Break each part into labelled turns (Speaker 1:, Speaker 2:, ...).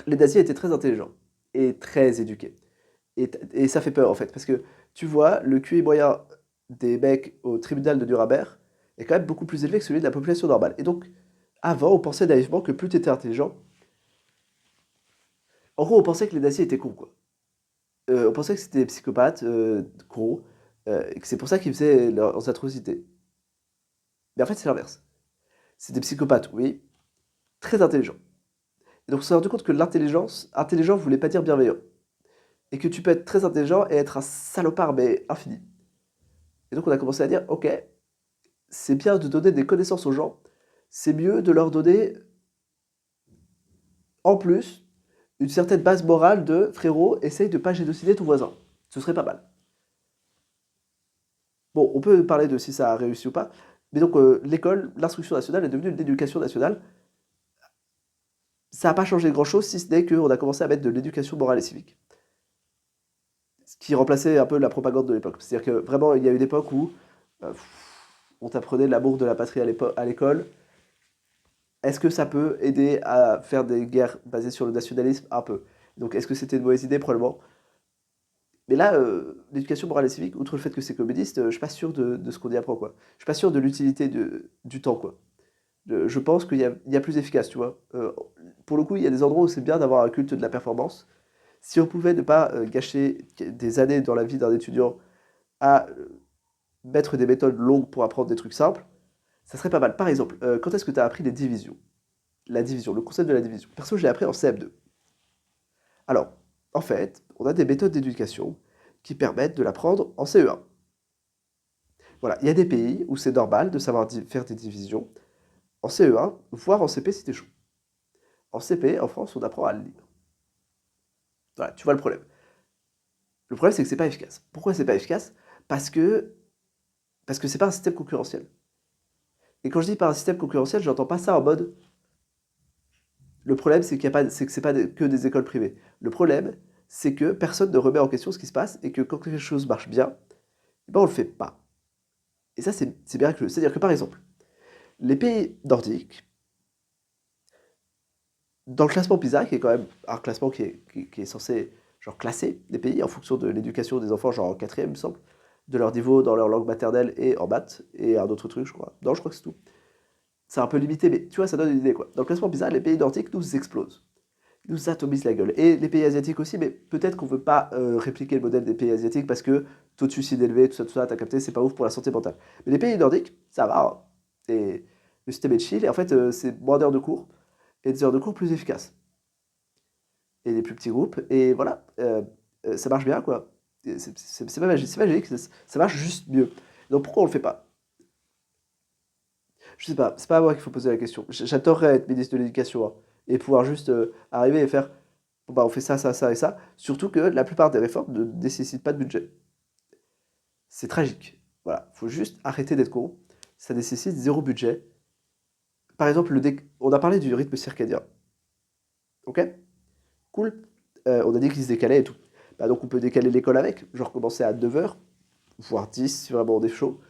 Speaker 1: Les nazis étaient très intelligents et très éduqués. Et ça fait peur en fait, parce que tu vois, le QI moyen des mecs au tribunal de Nuremberg est quand même beaucoup plus élevé que celui de la population normale. Et donc, avant, on pensait naïvement que plus tu étais intelligent, en gros, on pensait que les nazis étaient cons, quoi. On pensait que c'était des psychopathes, gros, et que c'est pour ça qu'ils faisaient leurs atrocités. Mais en fait, c'est l'inverse. C'est des psychopathes, oui, très intelligents. Et donc, on s'est rendu compte que intelligent voulait pas dire bienveillant. Et que tu peux être très intelligent et être un salopard, mais infini. Et donc, on a commencé à dire, ok, c'est bien de donner des connaissances aux gens, c'est mieux de leur donner, en plus, une certaine base morale de frérot, essaye de pas génocider ton voisin. Ce serait pas mal. Bon, on peut parler de si ça a réussi ou pas, mais donc l'école, l'instruction nationale est devenue l'éducation nationale. Ça n'a pas changé grand-chose, si ce n'est qu'on a commencé à mettre de l'éducation morale et civique. Ce qui remplaçait un peu la propagande de l'époque. C'est-à-dire que vraiment, il y a eu une époque où euh, on t'apprenait l'amour de la patrie à l'école. Est-ce que ça peut aider à faire des guerres basées sur le nationalisme? Un peu. Donc est-ce que c'était une mauvaise idée? Probablement. Mais là, l'éducation morale et civique, outre le fait que c'est communiste, je suis pas sûr de ce qu'on y apprend, quoi. Je suis pas sûr de l'utilité du temps, quoi. Je pense qu'il y a plus efficace, tu vois. Pour le coup, il y a des endroits où c'est bien d'avoir un culte de la performance. Si on pouvait ne pas gâcher des années dans la vie d'un étudiant à mettre des méthodes longues pour apprendre des trucs simples, ça serait pas mal. Par exemple, quand est-ce que tu as appris les divisions? La division, le concept de la division. Perso, je l'ai appris en CM2. Alors, en fait, on a des méthodes d'éducation qui permettent de l'apprendre en CE1. Voilà, il y a des pays où c'est normal de savoir faire des divisions en CE1, voire en CP si t'es chaud. En CP, en France, on apprend à le lire. Voilà, tu vois le problème. Le problème, c'est que c'est pas efficace. Pourquoi c'est pas efficace? Parce que parce que c'est pas un système concurrentiel. Et quand je dis pas un système concurrentiel, j'entends pas ça en mode le problème, c'est qu'il y a pas, c'est que c'est pas que des écoles privées. Le problème, c'est que personne ne remet en question ce qui se passe et que quand quelque chose marche bien, eh ben on le fait pas. Et ça, c'est miraculeux. C'est-à-dire que par exemple, les pays nordiques, dans le classement PISA, qui est quand même un classement qui est censé genre classer les pays en fonction de l'éducation des enfants, genre en quatrième, il me semble, de leur niveau dans leur langue maternelle et en maths, et un autre truc, je crois. Non, je crois que c'est tout. C'est un peu limité, mais tu vois, ça donne une idée, quoi. Dans le classement PISA, les pays nordiques nous explosent. Ils nous atomisent la gueule. Et les pays asiatiques aussi, mais peut-être qu'on veut pas répliquer le modèle des pays asiatiques parce que taux de suicide élevé, tout ça, t'as capté, c'est pas ouf pour la santé mentale. Mais les pays nordiques, ça va, hein. Et le système est chill, et en fait, c'est moins d'heures de cours, et des heures de cours plus efficaces. Et des plus petits groupes, et voilà, ça marche bien, quoi. C'est pas magique, c'est magique, ça marche juste mieux. Donc pourquoi on le fait pas? Je sais pas, c'est pas à moi qu'il faut poser la question. J'adorerais être ministre de l'Éducation, hein, et pouvoir juste arriver et faire bon, bah, on fait ça, ça, ça et ça. Surtout que la plupart des réformes ne nécessitent pas de budget. C'est tragique. Voilà, faut juste arrêter d'être con. Ça nécessite zéro budget. Par exemple, on a parlé du rythme circadien. Ok? Cool. On a dit qu'il se décalait et tout. Bah, donc on peut décaler l'école avec. Genre commencer à 9h, voire 10 si vraiment on est chaud.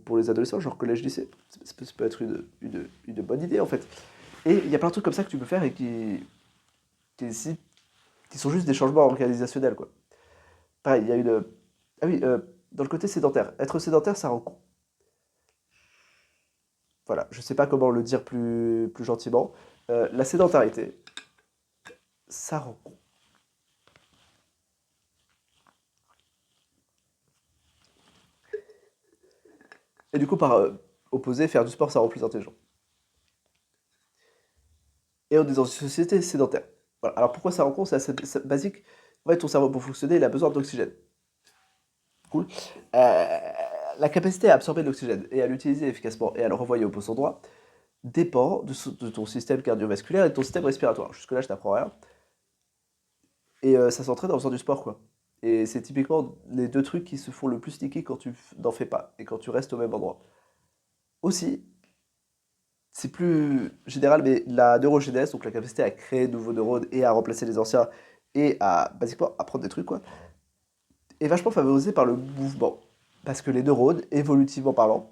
Speaker 1: Pour les adolescents, genre collège-lycée. Ça peut être une bonne idée en fait. Et il y a plein de trucs comme ça que tu peux faire et qui, qui sont juste des changements organisationnels, quoi. Pareil, il y a une. Ah oui, dans le côté sédentaire. Être sédentaire, ça rend con. Voilà, je sais pas comment le dire plus gentiment. La sédentarité, ça rend con. Et du coup, par opposé, faire du sport, ça rend plus intelligent. Et on est dans une société sédentaire. Voilà. Alors pourquoi ça rend con? C'est assez basique. En fait, ton cerveau, pour fonctionner, il a besoin d'oxygène. Cool. La capacité à absorber de l'oxygène et à l'utiliser efficacement et à le renvoyer au poste endroit dépend de ton système cardiovasculaire et de ton système respiratoire. Jusque-là, je t'apprends rien. Et ça s'entraîne en faisant du sport, quoi. Et c'est typiquement les deux trucs qui se font le plus sticky quand tu n'en fais pas et quand tu restes au même endroit. Aussi, c'est plus général, mais la neurogénèse, donc la capacité à créer de nouveaux neurones et à remplacer les anciens et à, basiquement, apprendre des trucs, quoi, est vachement favorisée par le mouvement. Parce que les neurones, évolutivement parlant,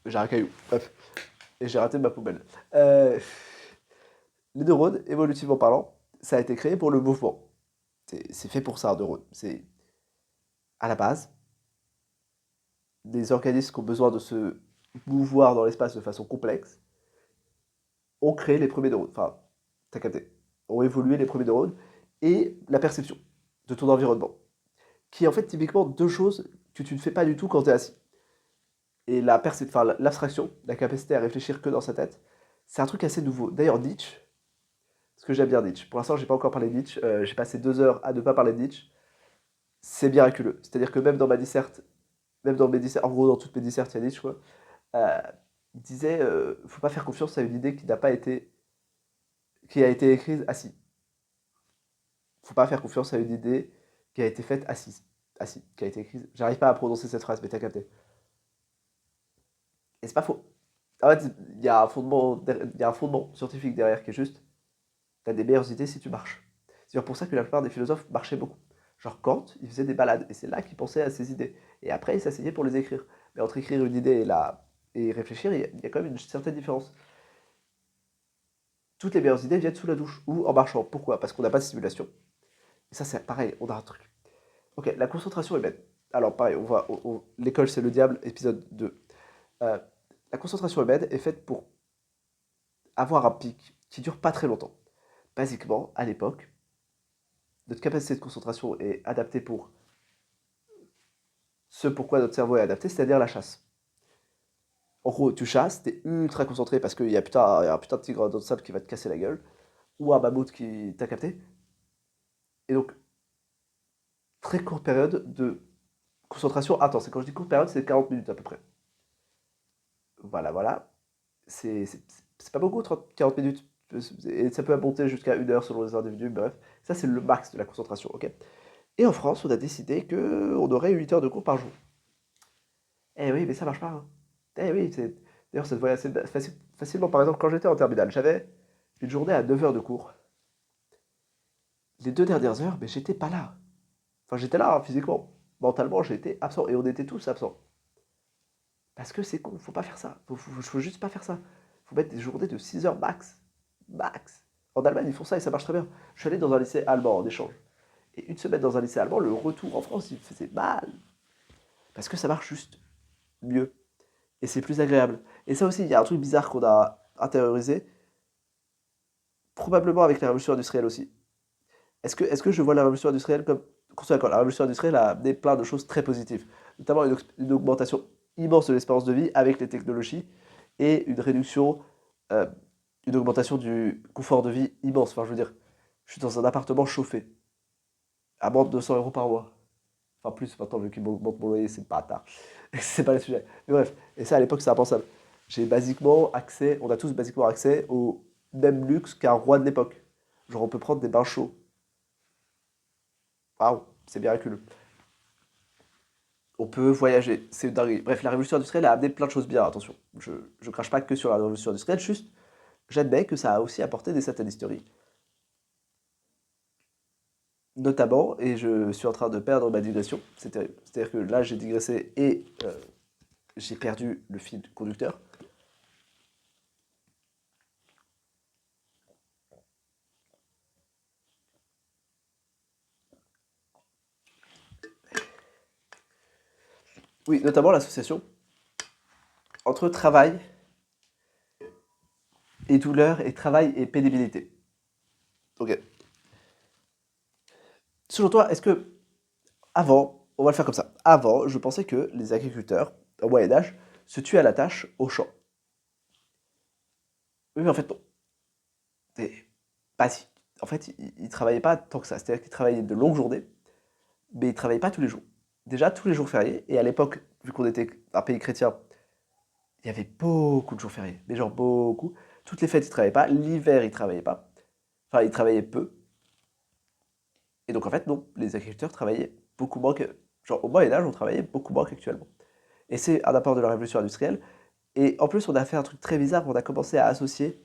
Speaker 1: j'ai un caillou, hop, et j'ai raté ma poubelle. Euh, Les neurones, évolutivement parlant, ça a été créé pour le mouvement. C'est fait pour ça, un neurone. C'est, à la base, des organismes qui ont besoin de se mouvoir dans l'espace de façon complexe ont créé les premiers neurones. Enfin, t'as capté. Ont évolué les premiers neurones et la perception de ton environnement. Qui est en fait typiquement deux choses que tu ne fais pas du tout quand tu es assis. Et enfin, l'abstraction, la capacité à réfléchir que dans sa tête, c'est un truc assez nouveau. D'ailleurs, Nietzsche, ce que j'aime bien Nietzsche, pour l'instant, j'ai pas encore parlé de Nietzsche, j'ai passé 2 heures à ne pas parler de Nietzsche, c'est miraculeux. C'est-à-dire que même dans ma disserte, en gros, dans toutes mes dissertes, il y a Nietzsche, quoi, euh, il disait faut pas faire confiance à une idée qui n'a pas été, qui a été écrite assis. Faut pas faire confiance à une idée qui a été faite assise. Assis, qui a été écrite. J'arrive pas à prononcer cette phrase, mais t'as capté. Et c'est pas faux. En fait, il y a un fondement scientifique derrière qui est juste, t'as des meilleures idées si tu marches. C'est pour ça que la plupart des philosophes marchaient beaucoup. Genre Kant, il faisait des balades, et c'est là qu'il pensait à ses idées. Et après, il s'asseyait pour les écrire. Mais entre écrire une idée et réfléchir, il y a quand même une certaine différence. Toutes les meilleures idées viennent sous la douche ou en marchant. Pourquoi? Parce qu'on n'a pas de stimulation. Et ça, c'est pareil, on a un truc. Ok, la concentration est bête. Alors, pareil, l'école, c'est le diable, épisode 2. Euh, la concentration humaine est faite pour avoir un pic qui dure pas très longtemps. Basiquement, à l'époque, notre capacité de concentration est adaptée pour ce pourquoi notre cerveau est adapté, c'est-à-dire la chasse. En gros, tu chasses, t'es ultra concentré parce qu'il y a un putain de tigre dans le sable qui va te casser la gueule, ou un mammouth qui t'a capté. Et donc, très courte période de concentration intense. Et quand je dis courte période, c'est 40 minutes à peu près. Voilà, voilà. C'est pas beaucoup, 40 minutes. Et ça peut monter jusqu'à 1 heure selon les individus, bref. Ça, c'est le max de la concentration, ok? Et en France, on a décidé qu'on aurait 8 heures de cours par jour. Eh oui, mais ça marche pas, hein. Eh oui, d'ailleurs, ça se voyait assez facilement. Par exemple, quand j'étais en terminale, j'avais une journée à 9 heures de cours. Les 2 dernières heures, mais j'étais pas là. Enfin, j'étais là, hein, physiquement. Mentalement, j'étais absent. Et on était tous absents. Parce que c'est con, faut pas faire ça. Faut juste pas faire ça. Faut mettre des journées de 6 heures max. Max. En Allemagne, ils font ça et ça marche très bien. Je suis allé dans un lycée allemand en échange. Et une semaine dans un lycée allemand, le retour en France, il me faisait mal. Parce que ça marche juste mieux. Et c'est plus agréable. Et ça aussi, il y a un truc bizarre qu'on a intériorisé, probablement avec la révolution industrielle aussi. Est-ce que je vois la révolution industrielle comme... Qu'on soit d'accord, la révolution industrielle a amené plein de choses très positives. Notamment une augmentation immense de l'espérance de vie avec les technologies et une réduction, euh, une augmentation du confort de vie immense. Enfin, je veux dire, je suis dans un appartement chauffé, à moins de 200 euros par mois. Enfin, plus maintenant, vu qu'il m'augmente mon loyer, c'est pas tard. C'est pas le sujet. Mais bref, et ça à l'époque, c'est impensable. J'ai basiquement accès, on a tous basiquement accès au même luxe qu'un roi de l'époque. Genre, on peut prendre des bains chauds. Waouh, c'est miraculeux. On peut voyager, c'est une dinguerie. Bref, la révolution industrielle a amené plein de choses bien, attention. Je crache pas que sur la révolution industrielle, juste, j'admets que ça a aussi apporté des certaines historiques. Notamment, et je suis en train de perdre ma digression, c'est terrible. C'est-à-dire que là, j'ai digressé et j'ai perdu le fil conducteur. Oui, notamment l'association entre travail et douleur et travail et pénibilité. Ok. Selon toi, est-ce que avant, on va le faire comme ça. Avant, je pensais que les agriculteurs, au Moyen Âge, se tuaient à la tâche au champ. Oui, mais en fait, non. Et pas si. En fait, ils travaillaient pas tant que ça. C'est-à-dire qu'ils travaillaient de longues journées, mais ils travaillaient pas tous les jours. Déjà, tous les jours fériés, et à l'époque, vu qu'on était un pays chrétien, il y avait beaucoup de jours fériés. Mais genre beaucoup. Toutes les fêtes, ils travaillaient pas. L'hiver, ils travaillaient pas. Enfin, ils travaillaient peu. Et donc, en fait, non. Les agriculteurs travaillaient beaucoup moins que... Genre, au Moyen Âge, on travaillait beaucoup moins qu'actuellement. Et c'est un apport de la révolution industrielle. Et en plus, on a fait un truc très bizarre, on a commencé à associer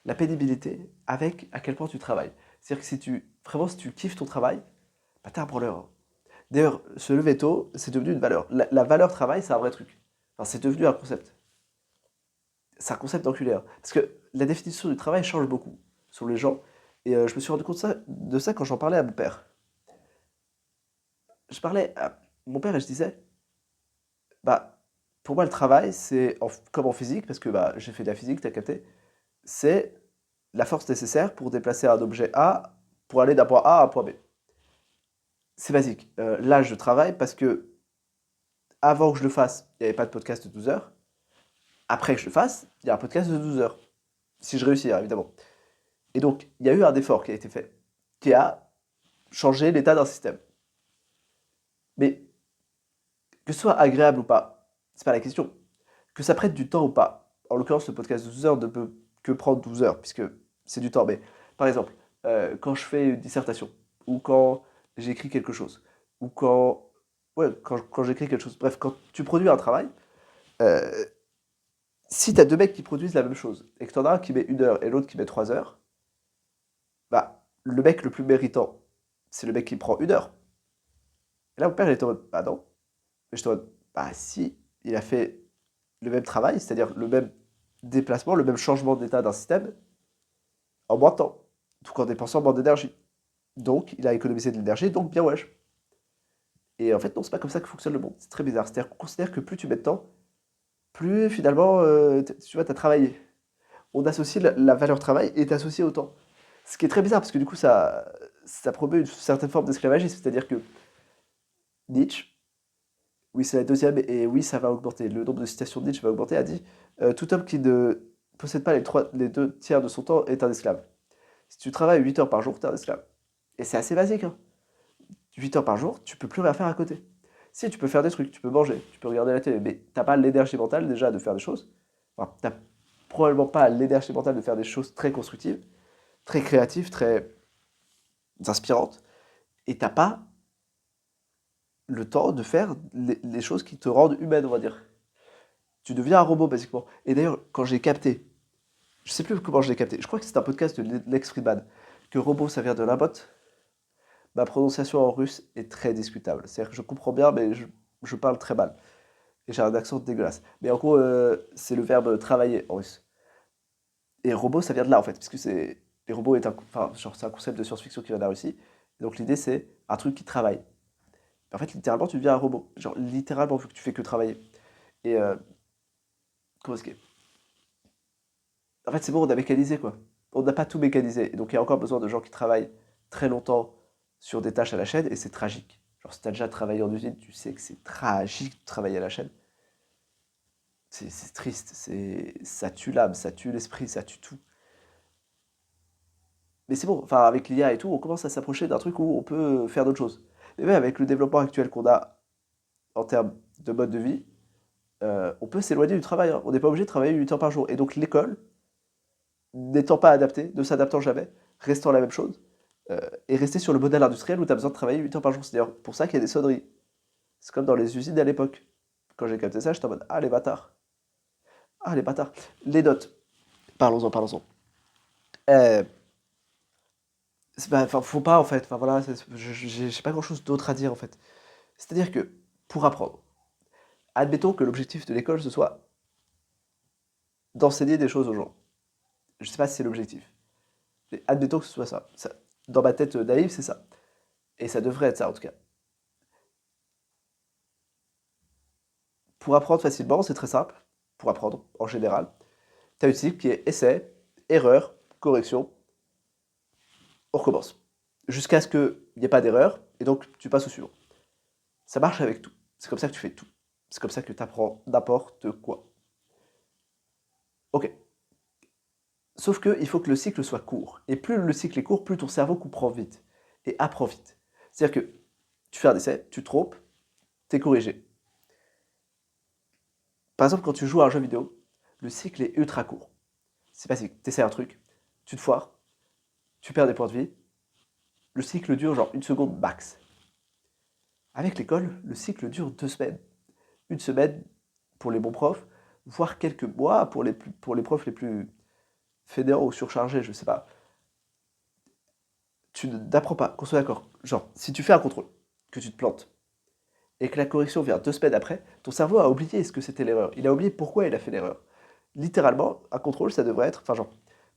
Speaker 1: la pénibilité avec à quel point tu travailles. C'est-à-dire que vraiment, si tu kiffes ton travail, bah t'es un branleur, hein. D'ailleurs, se lever tôt, c'est devenu une valeur. La valeur travail, c'est un vrai truc. Enfin, c'est devenu un concept. C'est un concept d'enculé, hein. Parce que la définition du travail change beaucoup. sur les gens. Et je me suis rendu compte de ça quand j'en parlais à mon père. Je parlais à mon père et je disais, bah, pour moi, le travail, c'est comme en physique, parce que bah, j'ai fait de la physique, t'as capté, c'est la force nécessaire pour déplacer un objet A pour aller d'un point A à un point B. C'est basique. Là, je travaille parce que avant que je le fasse, il n'y avait pas de podcast de 12 heures. Après que je le fasse, il y a un podcast de 12 heures. Si je réussis, hein, évidemment. Et donc, il y a eu un effort qui a été fait, qui a changé l'état d'un système. Mais que ce soit agréable ou pas, c'est pas la question. Que ça prenne du temps ou pas. En l'occurrence, le podcast de 12 heures ne peut que prendre 12 heures, puisque c'est du temps. Mais par exemple, quand je fais une dissertation, ou quand j'écris quelque chose, ou quand, ouais, quand j'écris quelque chose, bref, quand tu produis un travail, euh, si tu as deux mecs qui produisent la même chose, et que tu en as un qui met 1 heure et l'autre qui met 3 heures, bah, le mec le plus méritant, c'est le mec qui prend 1 heure. Et là, mon père, il était en mode, bah non. Et j'étais en mode, bah si, il a fait le même travail, c'est-à-dire le même déplacement, le même changement d'état d'un système, en moins de temps, tout en dépensant moins d'énergie. Donc, il a économisé de l'énergie, donc bien wesh. Et en fait, non, c'est pas comme ça que fonctionne le monde. C'est très bizarre. C'est-à-dire qu'on considère que plus tu mets de temps, plus finalement, tu vois, t'as travaillé. On associe la valeur travail est associée au temps. Ce qui est très bizarre, parce que du coup, ça promeut une certaine forme d'esclavagisme. C'est-à-dire que Nietzsche, oui, c'est la deuxième, et oui, ça va augmenter. Le nombre de citations de Nietzsche va augmenter, a dit tout homme qui ne possède pas les 2 tiers de son temps est un esclave. Si tu travailles 8 heures par jour, t'es un esclave. Et c'est assez basique, hein. 8 heures par jour, tu peux plus rien faire à côté. Si, tu peux faire des trucs, tu peux manger, tu peux regarder la télé, mais t'as pas l'énergie mentale déjà de faire des choses. Enfin, t'as probablement pas l'énergie mentale de faire des choses très constructives, très créatives, très inspirantes. Et t'as pas le temps de faire les choses qui te rendent humaine, on va dire. Tu deviens un robot, basiquement. Et d'ailleurs, quand j'ai capté, je sais plus comment je l'ai capté, je crois que c'est un podcast de Lex Friedman, que robot, ça vient de la botte. Ma prononciation en russe est très discutable. C'est-à-dire que je comprends bien, mais je parle très mal. Et j'ai un accent dégueulasse. Mais en gros, c'est le verbe travailler en russe. Et robot, ça vient de là, en fait, puisque c'est... Les robots est un, enfin, genre, c'est un concept de science-fiction qui vient de la Russie. Et donc l'idée, c'est un truc qui travaille. En fait, littéralement, tu deviens un robot. Genre, littéralement, vu que tu fais que travailler. Et comment est-ce que... En fait, c'est bon, on a mécanisé, quoi. On n'a pas tout mécanisé. Et donc, il y a encore besoin de gens qui travaillent très longtemps sur des tâches à la chaîne, et c'est tragique. Genre, si t'as déjà travaillé en usine, tu sais que c'est tragique de travailler à la chaîne. C'est triste, ça tue l'âme, ça tue l'esprit, ça tue tout. Mais c'est bon, enfin, avec l'IA et tout, on commence à s'approcher d'un truc où on peut faire d'autres choses. Mais même avec le développement actuel qu'on a en termes de mode de vie, on peut s'éloigner du travail, hein. On n'est pas obligé de travailler 8 heures par jour. Et donc l'école, n'étant pas adaptée, ne s'adaptant jamais, restant la même chose, et rester sur le modèle industriel où tu as besoin de travailler 8 heures par jour. C'est d'ailleurs pour ça qu'il y a des sonneries. C'est comme dans les usines à l'époque. Quand j'ai capté ça, j'étais en mode, ah les bâtards, ah les bâtards. Les notes, parlons-en, parlons-en. Euh, enfin, faut pas en fait, enfin voilà, j'ai pas grand-chose d'autre à dire en fait. C'est-à-dire que, pour apprendre, admettons que l'objectif de l'école, ce soit d'enseigner des choses aux gens. Je sais pas si c'est l'objectif, mais admettons que ce soit ça. Dans ma tête naïve, c'est ça. Et ça devrait être ça, en tout cas. Pour apprendre facilement, c'est très simple. Pour apprendre, en général, tu as une cycle qui est essai, erreur, correction, on recommence. Jusqu'à ce qu'il n'y ait pas d'erreur, et donc tu passes au suivant. Ça marche avec tout. C'est comme ça que tu fais tout. C'est comme ça que tu apprends n'importe quoi. Ok. Sauf qu'il faut que le cycle soit court. Et plus le cycle est court, plus ton cerveau comprend vite et apprend vite. C'est-à-dire que tu fais un essai, tu te trompes, t'es corrigé. Par exemple, quand tu joues à un jeu vidéo, le cycle est ultra court. C'est basique. Tu essaies un truc, tu te foires, tu perds des points de vie. Le cycle dure genre 1 seconde max. Avec l'école, le cycle dure 2 semaines. 1 semaine pour les bons profs, voire quelques mois pour les profs les plus fainéants ou surchargés, je sais pas. Tu n'apprends pas, qu'on soit d'accord. Genre, si tu fais un contrôle, que tu te plantes, et que la correction vient 2 semaines après, ton cerveau a oublié ce que c'était l'erreur. Il a oublié pourquoi il a fait l'erreur. Littéralement, un contrôle, ça devrait être, enfin genre,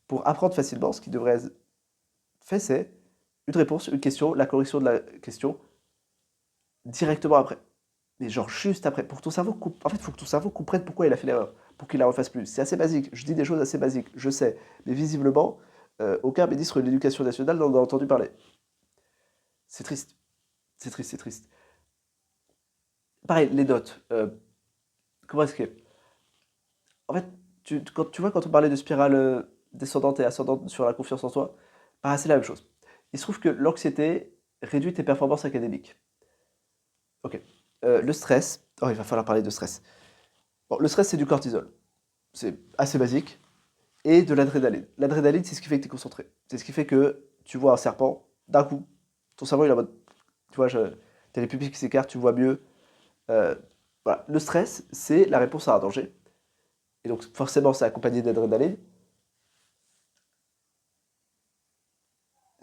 Speaker 1: Pour apprendre facilement, ce qui devrait être fait, c'est une réponse, une question, la correction de la question directement après. Mais genre juste après. Pour que ton cerveau, en fait, il faut que ton cerveau comprenne pourquoi il a fait l'erreur, pour qu'il la refasse plus. C'est assez basique. Je dis des choses assez basiques, je sais. Mais visiblement, aucun ministre de l'Éducation nationale n'en a entendu parler. C'est triste. C'est triste, c'est triste. Pareil, les notes. Comment est-ce que... En fait, quand, tu vois, quand on parlait de spirale descendante et ascendante sur la confiance en soi, bah, c'est la même chose. Il se trouve que l'anxiété réduit tes performances académiques. Ok. Le stress. Oh, il va falloir parler de stress. Bon, le stress, c'est du cortisol. C'est assez basique. Et de l'adrénaline. L'adrénaline, c'est ce qui fait que tu es concentré. C'est ce qui fait que tu vois un serpent, d'un coup, ton cerveau, il est en mode. Tu vois, t'as les pupilles qui s'écartent, tu vois mieux. Euh, voilà. Le stress, c'est la réponse à un danger. Et donc, forcément, c'est accompagné d'adrénaline.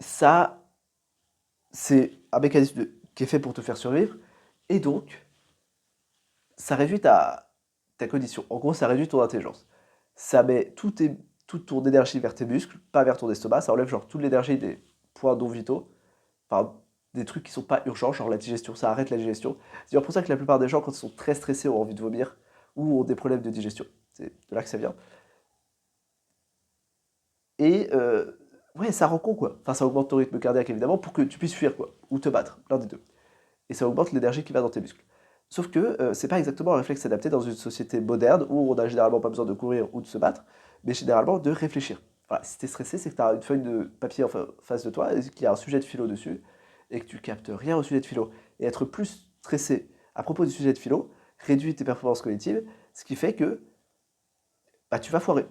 Speaker 1: Ça, c'est un mécanisme qui est fait pour te faire survivre. Et donc, ça réduit ta condition. En gros, ça réduit ton intelligence. Ça met toute ton énergie vers tes muscles, pas vers ton estomac. Ça enlève genre toute l'énergie des points non vitaux. Enfin, des trucs qui sont pas urgents, genre la digestion. Ça arrête la digestion. C'est d'ailleurs pour ça que la plupart des gens, quand ils sont très stressés, ont envie de vomir ou ont des problèmes de digestion. C'est de là que ça vient. Et ouais, ça rend con quoi. Enfin, ça augmente ton rythme cardiaque évidemment pour que tu puisses fuir quoi. Ou te battre, l'un des deux. Et ça augmente l'énergie qui va dans tes muscles. Sauf que c'est pas exactement un réflexe adapté dans une société moderne où on a généralement pas besoin de courir ou de se battre, mais généralement de réfléchir. Voilà, si t'es stressé, c'est que t'as une feuille de papier en face de toi et qu'il y a un sujet de philo dessus et que tu captes rien au sujet de philo. Et être plus stressé à propos du sujet de philo réduit tes performances cognitives, ce qui fait que bah, tu vas foirer.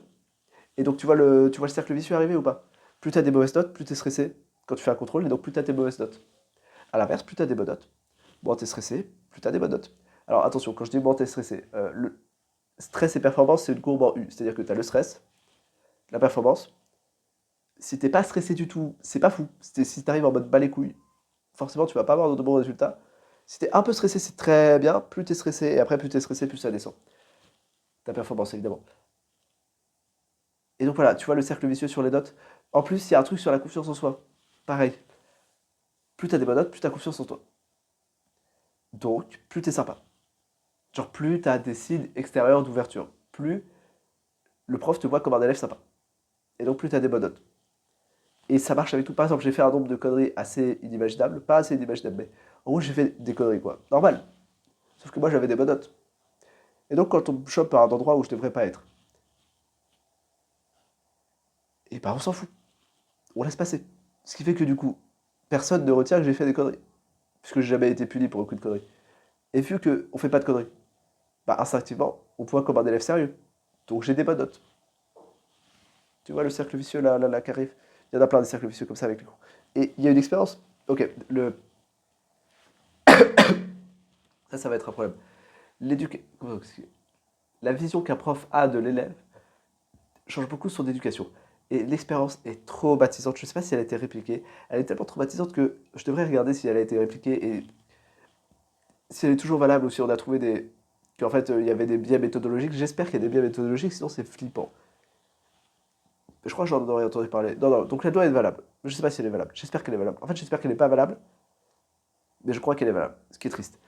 Speaker 1: Et donc tu vois le cercle vicieux arriver ou pas? Plus t'as des mauvaises notes, plus t'es stressé quand tu fais un contrôle, et donc plus t'as tes mauvaises notes. À l'inverse, plus t'as des bonnes notes, moins t'es stressé, plus t'as des bonnes notes. Alors attention, quand je dis moins t'es stressé, le stress et performance, c'est une courbe en U. C'est-à-dire que t'as le stress, la performance. Si t'es pas stressé du tout, c'est pas fou. Si t'arrives en mode bas les couilles, forcément tu vas pas avoir de bons résultats. Si t'es un peu stressé, c'est très bien. Plus t'es stressé, et après plus t'es stressé, plus ça descend. Ta performance, évidemment. Et donc voilà, tu vois le cercle vicieux sur les notes. En plus, il y a un truc sur la confiance en soi. Pareil. Plus t'as des bonnes notes, plus t'as confiance en toi. Donc, plus t'es sympa. Genre, plus t'as des signes extérieurs d'ouverture. Plus le prof te voit comme un élève sympa. Et donc, plus t'as des bonnes notes. Et ça marche avec tout. Par exemple, j'ai fait un nombre de conneries assez inimaginables. Pas assez inimaginables, mais en gros, j'ai fait des conneries, quoi. Normal. Sauf que moi, j'avais des bonnes notes. Et donc, quand on me chope à un endroit où je devrais pas être, et bah, on s'en fout. On laisse passer. Ce qui fait que du coup, personne ne retient que j'ai fait des conneries. Puisque j'ai jamais été puni pour aucune connerie. Et vu qu'on fait pas de conneries, bah, instinctivement, on voit comme un élève sérieux. Donc, j'ai des bonnes notes. Tu vois le cercle vicieux là qui arrive? Il y en a plein des cercles vicieux comme ça avec les cours. Et il y a une expérience. Ok, ça va être un problème. La vision qu'un prof a de l'élève change beaucoup son éducation. Et l'expérience est traumatisante. Je ne sais pas si elle a été répliquée. Elle est tellement traumatisante que je devrais regarder si elle a été répliquée et si elle est toujours valable ou si on a trouvé qu'en fait il y avait des biais méthodologiques. J'espère qu'il y a des biais méthodologiques, sinon c'est flippant. Je crois que j'en aurais entendu parler. Non, non, donc elle doit être valable. Je ne sais pas si elle est valable. J'espère qu'elle est valable. En fait, j'espère qu'elle n'est pas valable, mais je crois qu'elle est valable. Ce qui est triste.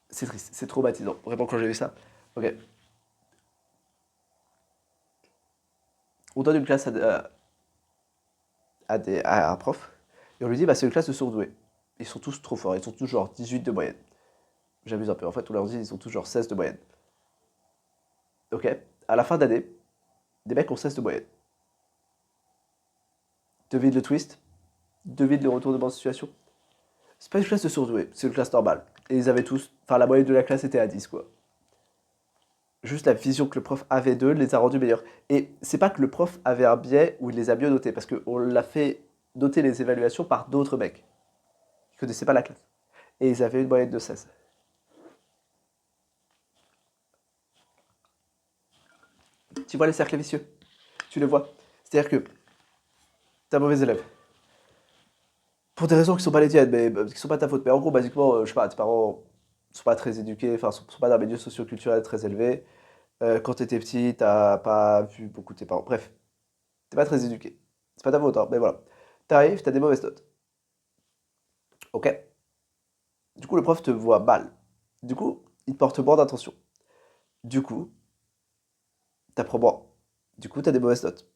Speaker 1: C'est triste, c'est traumatisant. Vraiment, quand j'ai vu ça. Ok. On donne une classe à un prof, et on lui dit, bah, c'est une classe de surdoués. Ils sont tous trop forts, ils sont tous genre 18 de moyenne. J'abuse un peu, en fait, on leur dit, ils sont tous genre 16 de moyenne. Ok. À la fin d'année, des mecs ont 16 de moyenne. Devine le twist, devine le retournement de situation. C'est pas une classe de surdoués, c'est une classe normale. Et ils avaient tous, enfin, la moyenne de la classe était à 10, quoi. Juste la vision que le prof avait d'eux les a rendus meilleurs. Et c'est pas que le prof avait un biais où il les a mieux notés, parce qu'on l'a fait noter les évaluations par d'autres mecs qui connaissaient pas la classe. Et ils avaient une moyenne de 16. Tu vois les cercles vicieux? Tu les vois? C'est-à-dire que t'es un mauvais élève. Pour des raisons qui sont pas les tiennes, mais qui sont pas ta faute. Mais en gros, basiquement, je sais pas, tes parents sont pas très éduqués, enfin, sont pas d'un milieu socio-culturel très élevé. Quand t'étais petit, t'as pas vu beaucoup tes parents. Bref. T'es pas très éduqué. C'est pas ta faute, hein, mais voilà. T'arrives, t'as des mauvaises notes. Ok? Du coup, le prof te voit mal. Du coup, il te porte moins d'attention. Du coup, t'apprends moins. Du coup, t'as des mauvaises notes.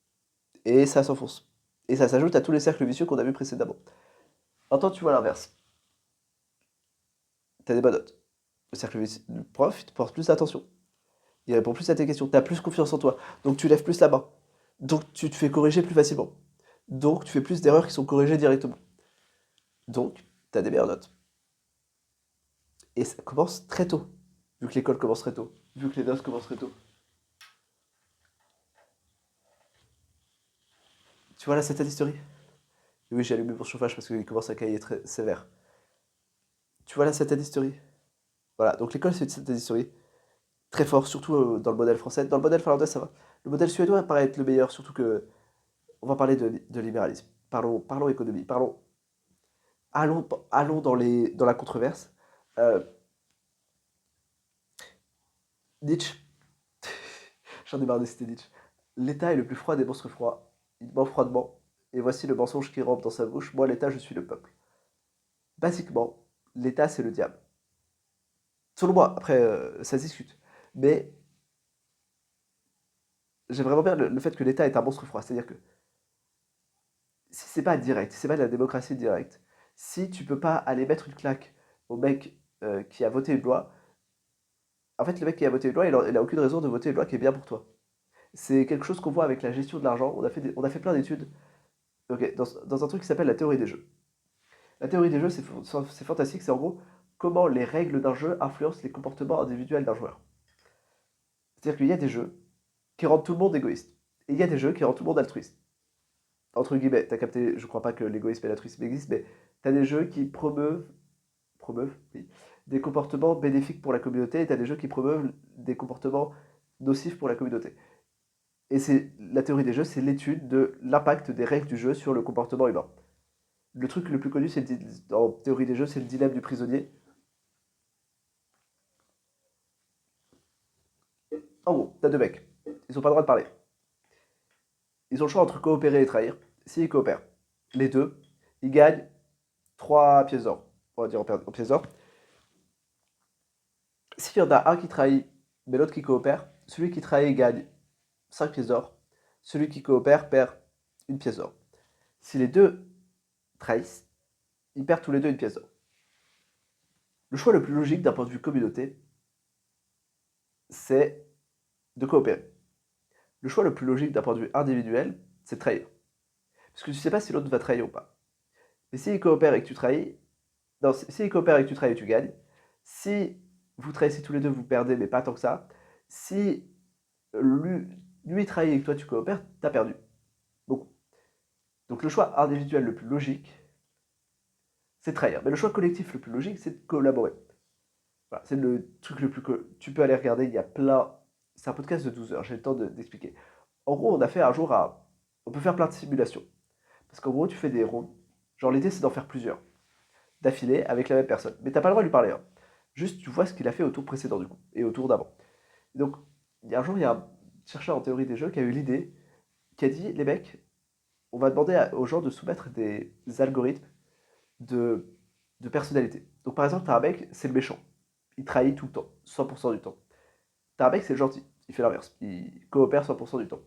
Speaker 1: Et ça s'enfonce. Et ça s'ajoute à tous les cercles vicieux qu'on a vus précédemment. Maintenant, tu vois l'inverse. T'as des bonnes notes. Le cercle vicieux, le prof, il te porte plus d'attention. Il répond plus à tes questions. T'as plus confiance en toi. Donc, tu lèves plus la main. Donc, tu te fais corriger plus facilement. Donc, tu fais plus d'erreurs qui sont corrigées directement. Donc, t'as des meilleures notes. Et ça commence très tôt. Vu que l'école commence très tôt. Vu que les notes commencent très tôt. Tu vois là, cette history? Oui, j'ai allumé mon chauffage parce qu'il commence à cailler très sévère. Tu vois là, cette history? Voilà, donc l'école, c'est cette history. Très fort, surtout dans le modèle français. Dans le modèle finlandais, ça va. Le modèle suédois paraît être le meilleur, surtout que on va parler de libéralisme. Parlons économie. Allons dans la controverse. Euh, Nietzsche, j'en ai marre de citer Nietzsche. L'État est le plus froid des monstres froids. Il ment froidement. Et voici le mensonge qui rampe dans sa bouche. Moi, l'État, je suis le peuple. Basiquement, l'État, c'est le diable. Selon moi, après, ça se discute. Mais j'aime vraiment bien le fait que l'État est un monstre froid. C'est-à-dire que si c'est pas direct, si c'est pas de la démocratie directe, si tu peux pas aller mettre une claque au mec qui a voté une loi, en fait, le mec qui a voté une loi, il a aucune raison de voter une loi qui est bien pour toi. C'est quelque chose qu'on voit avec la gestion de l'argent. On a fait plein d'études ok, dans un truc qui s'appelle la théorie des jeux. La théorie des jeux, c'est fantastique. C'est en gros comment les règles d'un jeu influencent les comportements individuels d'un joueur. C'est-à-dire qu'il y a des jeux qui rendent tout le monde égoïste. Et il y a des jeux qui rendent tout le monde altruiste. Entre guillemets, t'as capté, je crois pas que l'égoïsme et l'altruisme existent, mais t'as des jeux qui promeuvent, oui, des comportements bénéfiques pour la communauté, et t'as des jeux qui promeuvent des comportements nocifs pour la communauté. Et c'est la théorie des jeux, c'est l'étude de l'impact des règles du jeu sur le comportement humain. Le truc le plus connu, en théorie des jeux, c'est le dilemme du prisonnier. En gros, t'as deux mecs, ils ont pas le droit de parler. Ils ont le choix entre coopérer et trahir. S'ils coopèrent, les deux, ils gagnent 3 pièces d'or. On va dire en pièces d'or. S'il y en a un qui trahit, mais l'autre qui coopère, celui qui trahit gagne 5 pièces d'or. Celui qui coopère perd une pièce d'or. Si les deux trahissent, ils perdent tous les deux une pièce d'or. Le choix le plus logique d'un point de vue communauté, c'est de coopérer. Le choix le plus logique d'un point de vue individuel, c'est de trahir. Parce que tu sais pas si l'autre va trahir ou pas. Mais s'il coopère et que tu trahis, non, s'il coopère et que tu trahis, tu gagnes. Si vous trahissez tous les deux, vous perdez, mais pas tant que ça. Si lui, lui trahit et que toi tu coopères, t'as perdu. Beaucoup. Donc le choix individuel le plus logique, c'est de trahir. Mais le choix collectif le plus logique, c'est de collaborer. Voilà, c'est le truc le plus que tu peux aller regarder. Il y a plein. C'est un podcast de 12 heures, j'ai le temps d'expliquer. En gros, on a fait un jour à. On peut faire plein de simulations. Parce qu'en gros, tu fais des rondes. Genre, l'idée, c'est d'en faire plusieurs. D'affilée avec la même personne. Mais t'as pas le droit de lui parler, hein. Juste, tu vois ce qu'il a fait au tour précédent, du coup. Et au tour d'avant. Donc, il y a un jour, il y a un chercheur en théorie des jeux qui a eu l'idée, qui a dit les mecs, on va demander aux gens de soumettre des algorithmes de, de personnalité. Donc, par exemple, t'as un mec, c'est le méchant. Il trahit tout le temps, 100% du temps. T'as un mec, c'est le gentil. Il fait l'inverse. Il coopère 100% du temps.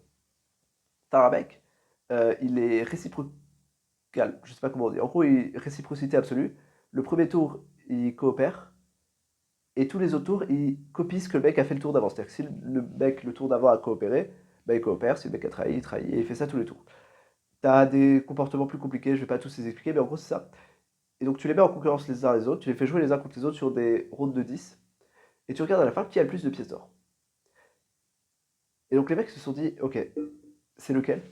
Speaker 1: T'as un mec, il est réciprocal. Je sais pas comment on dit. En gros, réciprocité absolue. Le premier tour, il coopère. Et tous les autres tours, il copie ce que le mec a fait le tour d'avant. C'est-à-dire que si le mec, le tour d'avant, a coopéré, bah, il coopère. Si le mec a trahi, il trahit. Et il fait ça tous les tours. T'as des comportements plus compliqués, je vais pas tous les expliquer, mais en gros, c'est ça. Et donc, tu les mets en concurrence les uns les autres. Tu les fais jouer les uns contre les autres sur des rounds de 10. Et tu regardes à la fin qui a le plus de pièces d'or. Et donc, les mecs se sont dit, ok, c'est lequel?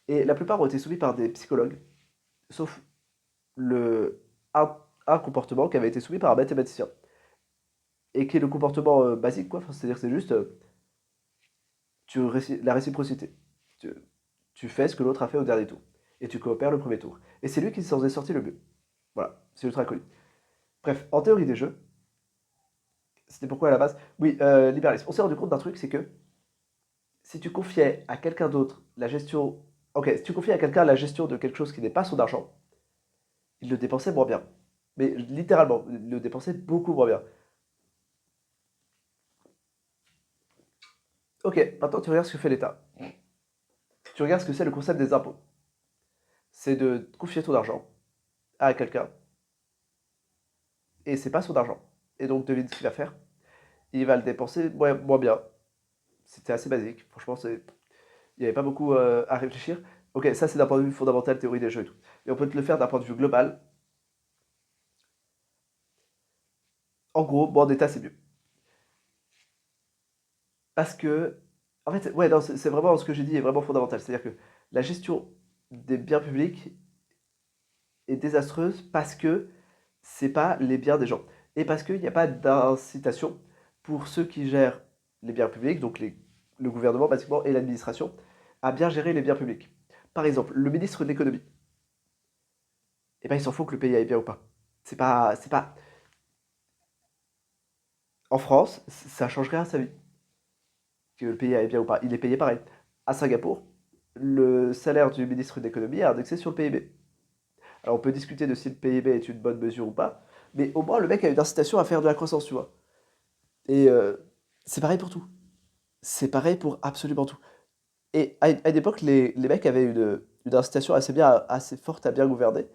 Speaker 1: Et la plupart ont été soumis par des psychologues, sauf le, un comportement qui avait été soumis par un mathématicien. Et qui est le comportement basique, quoi. Enfin, c'est-à-dire que c'est juste la réciprocité. Tu, tu fais ce que l'autre a fait au dernier tour. Et tu coopères le premier tour. Et c'est lui qui s'en est sorti le mieux. Voilà, c'est ultra connu. Bref, en théorie des jeux, c'était pourquoi à la base? Oui, libéralisme. On s'est rendu compte d'un truc, c'est que si tu confiais à quelqu'un d'autre la gestion Ok, si tu confies à quelqu'un la gestion de quelque chose qui n'est pas son argent, il le dépensait moins bien. Mais littéralement, il le dépensait beaucoup moins bien. Ok, maintenant tu regardes ce que fait l'État. Tu regardes ce que c'est le concept des impôts. C'est de confier ton argent à quelqu'un, et c'est pas son argent. Et donc devine ce qu'il va faire. Il va le dépenser moins bien. C'était assez basique. Franchement, il n'y avait pas beaucoup à réfléchir. Ok, ça c'est d'un point de vue fondamental, théorie des jeux et tout. Et on peut te le faire d'un point de vue global. En gros, bon, en état, c'est mieux. Parce que, en fait, ouais, non, c'est vraiment ce que j'ai dit est vraiment fondamental. C'est-à-dire que la gestion des biens publics est désastreuse parce que c'est pas les biens des gens. Et parce qu'il n'y a pas d'incitation pour ceux qui gèrent les biens publics, donc le gouvernement basiquement et l'administration, à bien gérer les biens publics. Par exemple, le ministre de l'économie, eh ben, il s'en fout que le pays aille bien ou pas. C'est pas. En France, ça change rien à sa vie, que le pays aille bien ou pas. Il est payé pareil. À Singapour, le salaire du ministre de l'économie est indexé sur le PIB. Alors on peut discuter de si le PIB est une bonne mesure ou pas, mais au moins le mec a une incitation à faire de la croissance, tu vois. Et c'est pareil pour tout. C'est pareil pour absolument tout. Et à une époque, les mecs avaient une incitation assez forte à bien gouverner.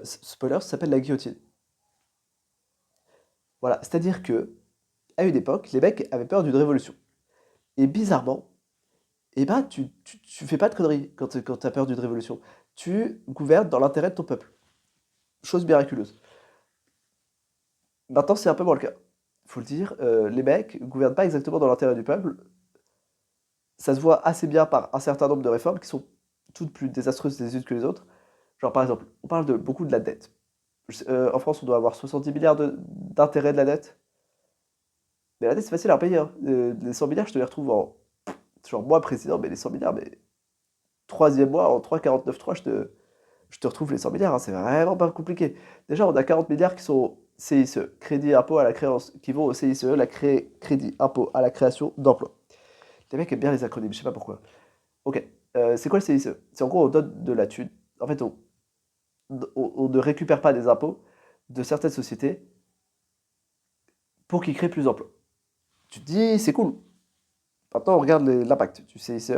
Speaker 1: Spoiler, ça s'appelle la guillotine. Voilà, c'est-à-dire que à une époque, les mecs avaient peur d'une révolution. Et bizarrement, eh ben, tu fais pas de conneries quand tu as peur d'une révolution. Tu gouvernes dans l'intérêt de ton peuple. Chose miraculeuse. Maintenant, c'est un peu moins le cas. Faut le dire, les mecs gouvernent pas exactement dans l'intérêt du peuple. Ça se voit assez bien par un certain nombre de réformes qui sont toutes plus désastreuses les unes que les autres. Genre, par exemple, on parle beaucoup de la dette. En France, on doit avoir 70 milliards d'intérêts de la dette. Mais la dette, c'est facile à payer, hein. Les 100 milliards, je te les retrouve en. Genre, moi, président, mais les 100 milliards, mais. Troisième mois, en 3,49,3, je te retrouve les 100 milliards, hein. C'est vraiment pas compliqué. Déjà, on a 40 milliards qui sont CICE, crédit impôt à la créance, qui vont au CICE, crédit impôt à la création d'emplois. Les mecs aiment bien les acronymes, je sais pas pourquoi. Ok, c'est quoi le CICE? C'est en gros, on donne de la thune. En fait, on ne récupère pas des impôts de certaines sociétés pour qu'ils créent plus d'emplois. Tu te dis, c'est cool. Maintenant, on regarde l'impact du CICE.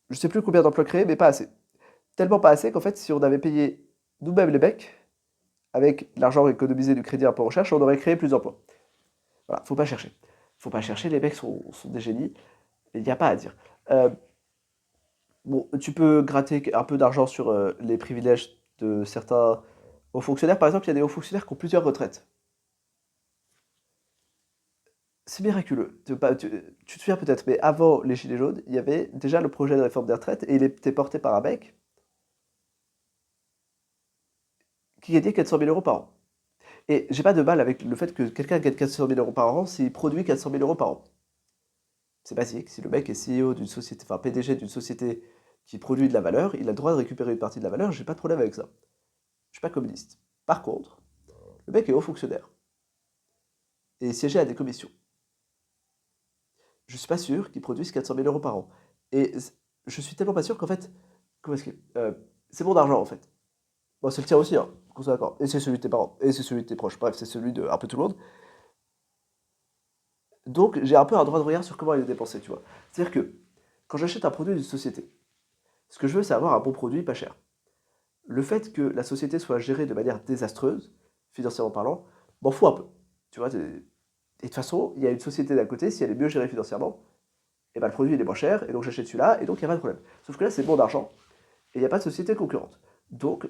Speaker 1: Je sais plus combien d'emplois créés, mais pas assez. Tellement pas assez qu'en fait, si on avait payé nous-mêmes les mecs, avec l'argent économisé du crédit impôt recherche, on aurait créé plus d'emplois. Voilà, faut pas chercher. Faut pas chercher, les mecs sont des génies, il n'y a pas à dire. Euh, bon, tu peux gratter un peu d'argent sur les privilèges de certains hauts fonctionnaires. Par exemple, il y a des hauts fonctionnaires qui ont plusieurs retraites. C'est miraculeux. Tu te souviens peut-être, mais avant les Gilets jaunes, il y avait déjà le projet de réforme des retraites et il était porté par un mec qui gagnait 400 000 euros par an. Et j'ai pas de mal avec le fait que quelqu'un gagne 400 000 euros par an s'il produit 400 000 euros par an. C'est basique. Si le mec est CEO d'une société, enfin PDG d'une société qui produit de la valeur, il a le droit de récupérer une partie de la valeur. J'ai pas de problème avec ça. Je suis pas communiste. Par contre, le mec est haut fonctionnaire et siégeait à des commissions. Je suis pas sûr qu'il produise 400 000 euros par an. Et je suis tellement pas sûr qu'en fait, comment est-ce que c'est mon argent en fait. Bon, c'est le tien aussi, hein, qu'on soit d'accord. Et c'est celui de tes parents, et c'est celui de tes proches. Bref, c'est celui de un peu tout le monde. Donc, j'ai un peu un droit de regard sur comment il est dépensé, tu vois. C'est-à-dire que quand j'achète un produit d'une société, ce que je veux, c'est avoir un bon produit pas cher. Le fait que la société soit gérée de manière désastreuse, financièrement parlant, m'en fout un peu. Tu vois, et de toute façon, il y a une société d'à côté, si elle est mieux gérée financièrement, et ben le produit il est moins cher, et donc j'achète celui-là, et donc il n'y a pas de problème. Sauf que là, c'est mon argent, et il n'y a pas de société concurrente. Donc,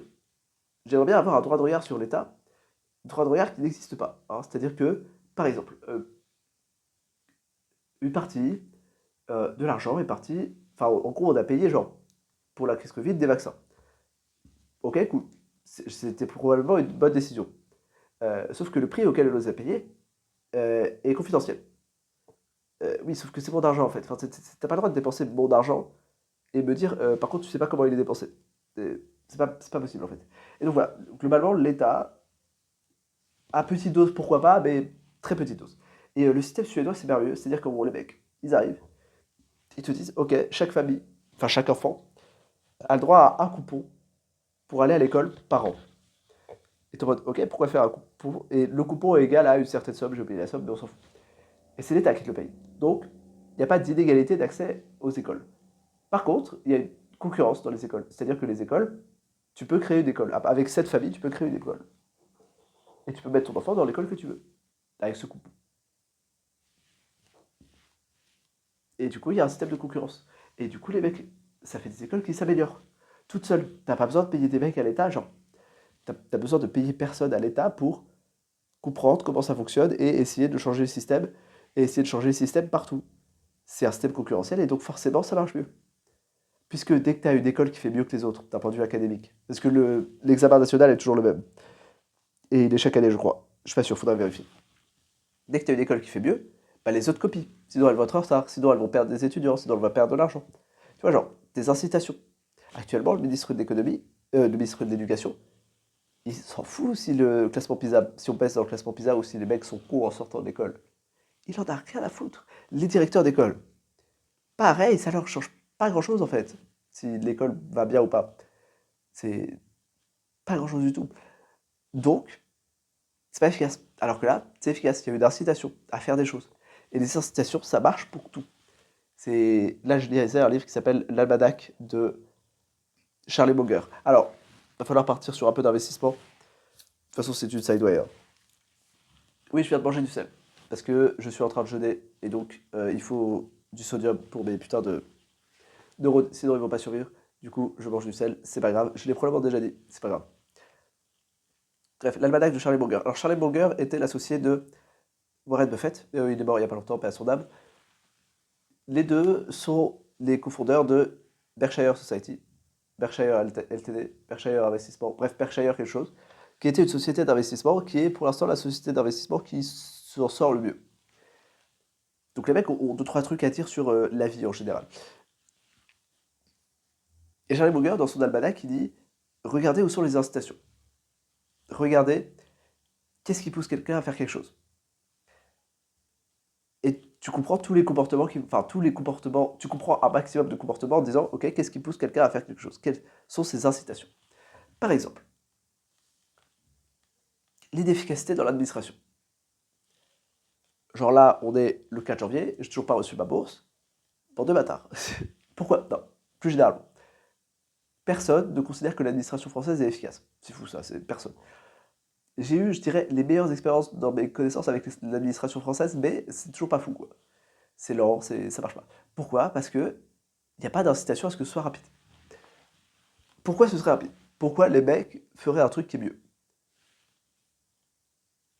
Speaker 1: j'aimerais bien avoir un droit de regard sur l'État, un droit de regard qui n'existe pas, hein. C'est-à-dire que, par exemple, une partie de l'argent est parti. Enfin, en gros, on a payé, genre, pour la crise Covid, des vaccins. Ok, cool. C'était probablement une bonne décision. Sauf que le prix auquel on les a payés est confidentiel. Oui, sauf que c'est mon argent en fait. Enfin, t'as pas le droit de dépenser mon argent et me dire, par contre, tu sais pas comment il est dépensé. C'est pas possible en fait. Et donc voilà, globalement, l'État, à petite dose, pourquoi pas, mais très petite dose. Et le système suédois, c'est merveilleux. C'est-à-dire que bon, les mecs, ils arrivent, ils te disent, ok, chaque famille, enfin chaque enfant, a le droit à un coupon pour aller à l'école par an. Et t'es en mode, ok, pourquoi faire un coupon? Et le coupon est égal à une certaine somme, j'ai oublié la somme, mais on s'en fout. Et c'est l'État qui te le paye. Donc, il n'y a pas d'inégalité d'accès aux écoles. Par contre, il y a une concurrence dans les écoles. C'est-à-dire que les écoles, tu peux créer une école. Avec cette famille, tu peux créer une école. Et tu peux mettre ton enfant dans l'école que tu veux, avec ce coupon. Et du coup, il y a un système de concurrence. Et du coup, les mecs, ça fait des écoles qui s'améliorent. Toutes seules. T'as pas besoin de payer des mecs à l'État, genre. T'as besoin de payer personne à l'État pour comprendre comment ça fonctionne et essayer de changer le système. Et essayer de changer le système partout. C'est un système concurrentiel et donc forcément, ça marche mieux. Puisque dès que tu as une école qui fait mieux que les autres, d'un point de vue académique, parce que l'examen national est toujours le même, et il est chaque année, je crois. Je suis pas sûr, faudra vérifier. Dès que tu as une école qui fait mieux, bah les autres copient. Sinon, elles vont être en retard, sinon, elles vont perdre des étudiants, sinon, elles vont perdre de l'argent. Tu vois, genre, des incitations. Actuellement, le ministre de l'économie, le ministre de l'éducation, il s'en fout si le classement PISA, si on pèse dans le classement PISA ou si les mecs sont cons en sortant de l'école. Il en a rien à foutre. Les directeurs d'école, pareil, ça leur change pas grand-chose en fait, si l'école va bien ou pas. C'est pas grand-chose du tout. Donc, c'est pas efficace. Alors que là, c'est efficace. Il y a eu d'incitation à faire des choses. Et les incitations, ça marche pour tout. Là, je lisais un livre qui s'appelle L'Almanach de Charlie Munger. Alors, il va falloir partir sur un peu d'investissement. De toute façon, c'est une sideway, hein. Oui, je viens de manger du sel. Parce que je suis en train de jeûner. Et donc, il faut du sodium pour mes putains de neurones. Sinon, ils vont pas survivre. Du coup, je mange du sel. C'est pas grave. Je l'ai probablement déjà dit. C'est pas grave. Bref, l'almanach de Charlie Munger. Alors, Charlie Munger était l'associé de Warren Buffett. Il est mort il y a pas longtemps, paix à son âme. Les deux sont les cofondeurs de Berkshire Society, Berkshire LTD, Berkshire Investissement, bref, Berkshire quelque chose, qui était une société d'investissement qui est pour l'instant la société d'investissement qui s'en sort le mieux. Donc les mecs ont deux, trois trucs à dire sur la vie en général. Et Charlie Munger, dans son almanach, il dit regardez où sont les incitations. Regardez qu'est-ce qui pousse quelqu'un à faire quelque chose. Et tu comprends tous les comportements enfin tous les comportements, tu comprends un maximum de comportements en disant ok, qu'est-ce qui pousse quelqu'un à faire quelque chose? Quelles sont ses incitations? Par exemple, l'inefficacité dans l'administration. Genre là, on est le 4 janvier, j'ai toujours pas reçu ma bourse. Pour deux bâtards. Pourquoi? Non, plus généralement. Personne ne considère que l'administration française est efficace. C'est fou ça, c'est personne. J'ai eu, je dirais, les meilleures expériences dans mes connaissances avec l'administration française, mais c'est toujours pas fou quoi. C'est lent, ça marche pas. Pourquoi? Parce que il n'y a pas d'incitation à ce que ce soit rapide. Pourquoi ce serait rapide? Pourquoi les mecs feraient un truc qui est mieux?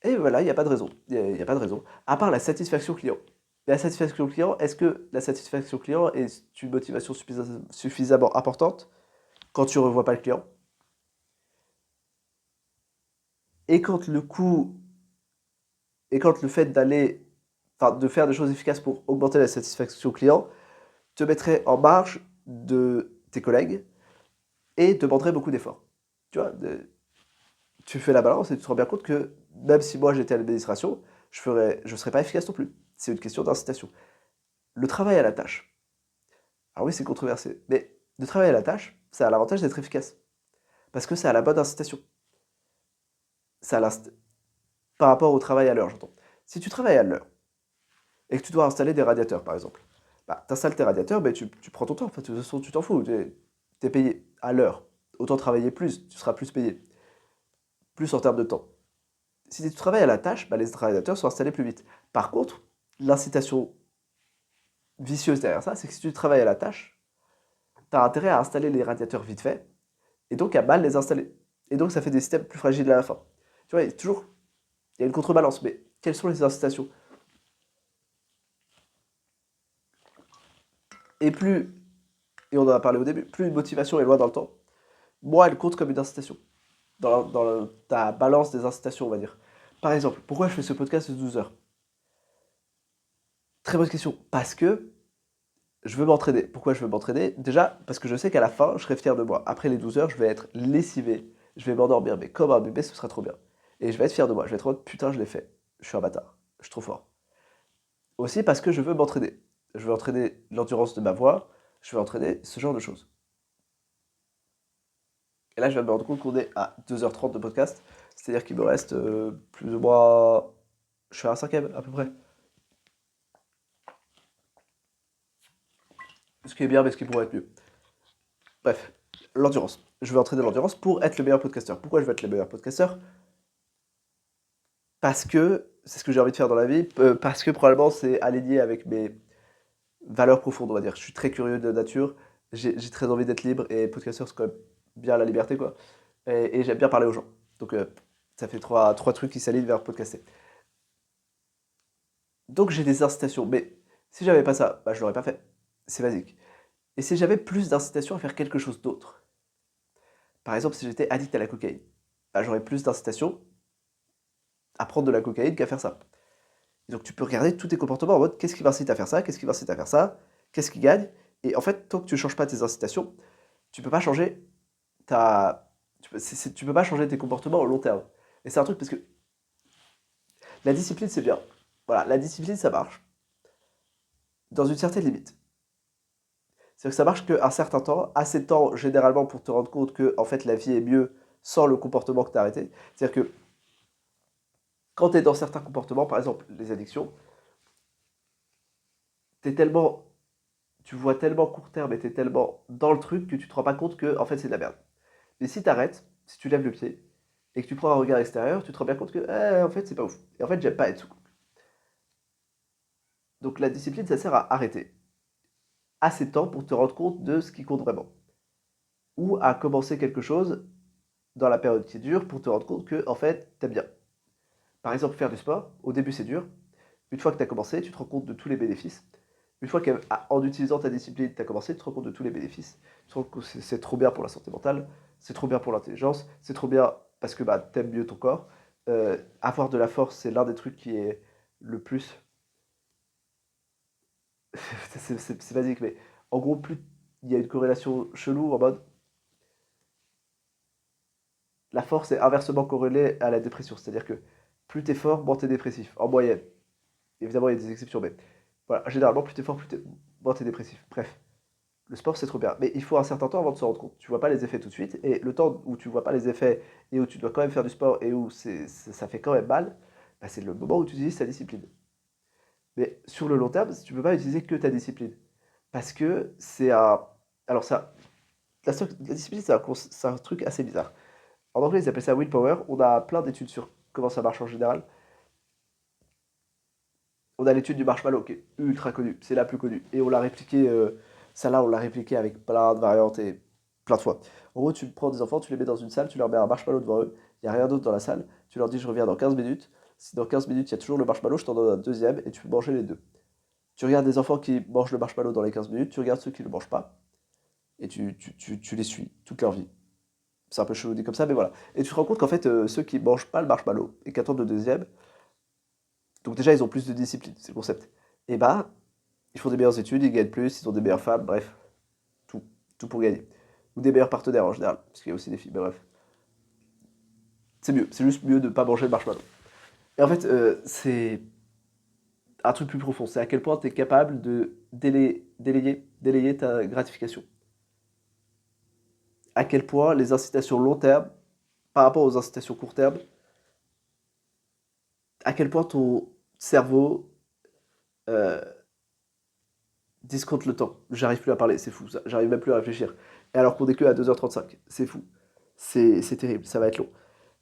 Speaker 1: Et voilà, il n'y a pas de raison. Il y a pas de raison. À part la satisfaction client. La satisfaction client, est-ce que la satisfaction client est une motivation suffisamment importante quand tu ne revois pas le client? Et quand le coût, et quand le fait d'aller, enfin, de faire des choses efficaces pour augmenter la satisfaction client te mettrait en marge de tes collègues et demanderait beaucoup d'efforts. Tu vois, tu fais la balance et tu te rends bien compte que même si moi j'étais à l'administration, je serais pas efficace non plus. C'est une question d'incitation. Le travail à la tâche. Alors oui, c'est controversé, mais le travail à la tâche, ça a l'avantage d'être efficace. Parce que ça a la bonne incitation. Ça a par rapport au travail à l'heure, j'entends. Si tu travailles à l'heure et que tu dois installer des radiateurs, par exemple, bah, tu installes tes radiateurs, mais tu prends ton temps. Enfin, de toute façon, tu t'en fous. Tu es payé à l'heure. Autant travailler plus, tu seras plus payé. Plus en termes de temps. Si tu travailles à la tâche, bah, les radiateurs sont installés plus vite. Par contre, l'incitation vicieuse derrière ça, c'est que si tu travailles à la tâche, tu as intérêt à installer les radiateurs vite fait, et donc à mal les installer. Et donc ça fait des systèmes plus fragiles à la fin. Tu vois, il y a une contrebalance, mais quelles sont les incitations? Et plus, et on en a parlé au début, plus une motivation est loin dans le temps, moins elle compte comme une incitation. Ta balance des incitations, on va dire. Par exemple, pourquoi je fais ce podcast de 12 heures? Très bonne question. Parce que je veux m'entraîner. Pourquoi je veux m'entraîner? Déjà, parce que je sais qu'à la fin, je serai fier de moi. Après les 12 heures, je vais être lessivé. Je vais m'endormir, mais comme un bébé, ce sera trop bien. Et je vais être fier de moi. Je vais être en mode, putain, je l'ai fait. Je suis un bâtard. Je suis trop fort. Aussi parce que je veux m'entraîner. Je veux entraîner l'endurance de ma voix. Je veux entraîner ce genre de choses. Et là, je viens de me rendre compte qu'on est à 2h30 de podcast. C'est-à-dire qu'il me reste plus ou moins. Je suis à un cinquième à peu près. Ce qui est bien, mais ce qui pourrait être mieux. Bref, l'endurance. Je vais entraîner l'endurance pour être le meilleur podcasteur. Pourquoi je veux être le meilleur podcasteur? Parce que c'est ce que j'ai envie de faire dans la vie. Parce que probablement c'est aligné avec mes valeurs profondes, on va dire. Je suis très curieux de nature. J'ai très envie d'être libre. Et podcasteur, c'est quand même bien la liberté, quoi. Et j'aime bien parler aux gens. Donc ça fait trois trucs qui s'alignent vers podcaster. Donc j'ai des incitations. Mais si j'avais pas ça, bah, je l'aurais pas fait. C'est basique. Et si j'avais plus d'incitation à faire quelque chose d'autre, par exemple si j'étais addict à la cocaïne, bah, j'aurais plus d'incitation à prendre de la cocaïne qu'à faire ça. Et donc tu peux regarder tous tes comportements en mode qu'est-ce qui m'incite à faire ça, qu'est-ce qui m'incite à faire ça, qu'est-ce qui gagne. Et en fait, tant que tu ne changes pas tes incitations, tu peux pas changer ta... tu peux pas changer tes comportements au long terme. Et c'est un truc parce que la discipline, c'est bien. Voilà, la discipline, ça marche dans une certaine limite. C'est-à-dire que ça marche qu'un certain temps, assez de temps généralement pour te rendre compte que en fait la vie est mieux sans le comportement que tu as arrêté. C'est-à-dire que quand tu es dans certains comportements, par exemple les addictions, t'es tellement, tu vois tellement court terme et t'es tellement dans le truc que tu te rends pas compte que en fait c'est de la merde. Mais si t'arrêtes, si tu lèves le pied et que tu prends un regard extérieur, tu te rends bien compte que en fait c'est pas ouf. Et en fait j'aime pas être sous. Donc la discipline ça sert à arrêter assez de temps pour te rendre compte de ce qui compte vraiment. Ou à commencer quelque chose dans la période qui dure pour te rendre compte que en fait t'aimes bien. Par exemple faire du sport, au début c'est dur. Une fois que tu as commencé, tu te rends compte de tous les bénéfices. Une fois qu'en utilisant ta discipline, tu as commencé, tu te rends compte de tous les bénéfices. Tu te rends compte que c'est trop bien pour la santé mentale, c'est trop bien pour l'intelligence, c'est trop bien parce que bah, t'aimes mieux ton corps. Avoir de la force, c'est l'un des trucs qui est le plus. C'est basique, mais en gros, plus il y a une corrélation chelou en mode la force est inversement corrélée à la dépression. C'est-à-dire que plus t'es fort, moins t'es dépressif, en moyenne. Évidemment, il y a des exceptions, mais voilà, généralement, plus t'es fort, moins t'es dépressif. Bref. Le sport, c'est trop bien. Mais il faut un certain temps avant de se rendre compte. Tu vois pas les effets tout de suite. Et le temps où tu vois pas les effets et où tu dois quand même faire du sport et où ça fait quand même mal, bah, c'est le moment où tu utilises ta discipline. Mais sur le long terme, tu peux pas utiliser que ta discipline. Parce que c'est un. Alors, ça, la discipline, c'est un truc assez bizarre. En anglais, ils appellent ça willpower. On a plein d'études sur comment ça marche en général. On a l'étude du marshmallow qui est ultra connue. C'est la plus connue. Et on l'a répliqué. Celle-là, on l'a répliqué avec plein de variantes et plein de fois. En gros, tu prends des enfants, tu les mets dans une salle, tu leur mets un marshmallow devant eux, il n'y a rien d'autre dans la salle, tu leur dis je reviens dans 15 minutes. Si dans 15 minutes il y a toujours le marshmallow, je t'en donne un deuxième et tu peux manger les deux. Tu regardes des enfants qui mangent le marshmallow dans les 15 minutes, tu regardes ceux qui ne le mangent pas et tu les suis toute leur vie. C'est un peu chelou dit comme ça, mais voilà. Et tu te rends compte qu'en fait, ceux qui mangent pas le marshmallow et qui attendent le deuxième, donc déjà ils ont plus de discipline, c'est le concept. Et bah, ils font des meilleures études, ils gagnent plus, ils ont des meilleures femmes, bref, tout, tout pour gagner. Ou des meilleurs partenaires en général, parce qu'il y a aussi des filles, mais bref. C'est mieux, c'est juste mieux de ne pas manger le marshmallow. Et en fait, c'est un truc plus profond, c'est à quel point tu es capable de délayer ta gratification. À quel point les incitations long terme, par rapport aux incitations court terme, à quel point ton cerveau euh, discompte le temps. J'arrive plus à parler, c'est fou, ça. J'arrive même plus à réfléchir. Et alors qu'on est que à 2h35, c'est fou. C'est terrible, ça va être long.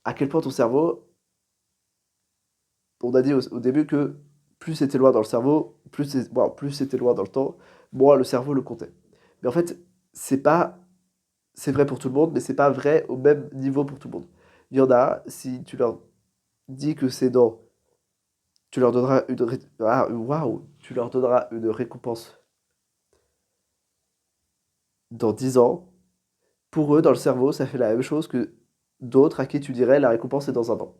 Speaker 1: À quel point ton cerveau, on a dit au début que plus c'était loin dans le cerveau, plus c'était loin dans le temps, moins le cerveau le comptait. Mais en fait, c'est pas, c'est vrai pour tout le monde, mais c'est pas vrai au même niveau pour tout le monde. Il y en a, si tu leur dis que c'est dans, tu leur donneras waouh, tu leur donneras une récompense dans 10 ans. Pour eux, dans le cerveau, ça fait la même chose que d'autres à qui tu dirais la récompense est dans un an.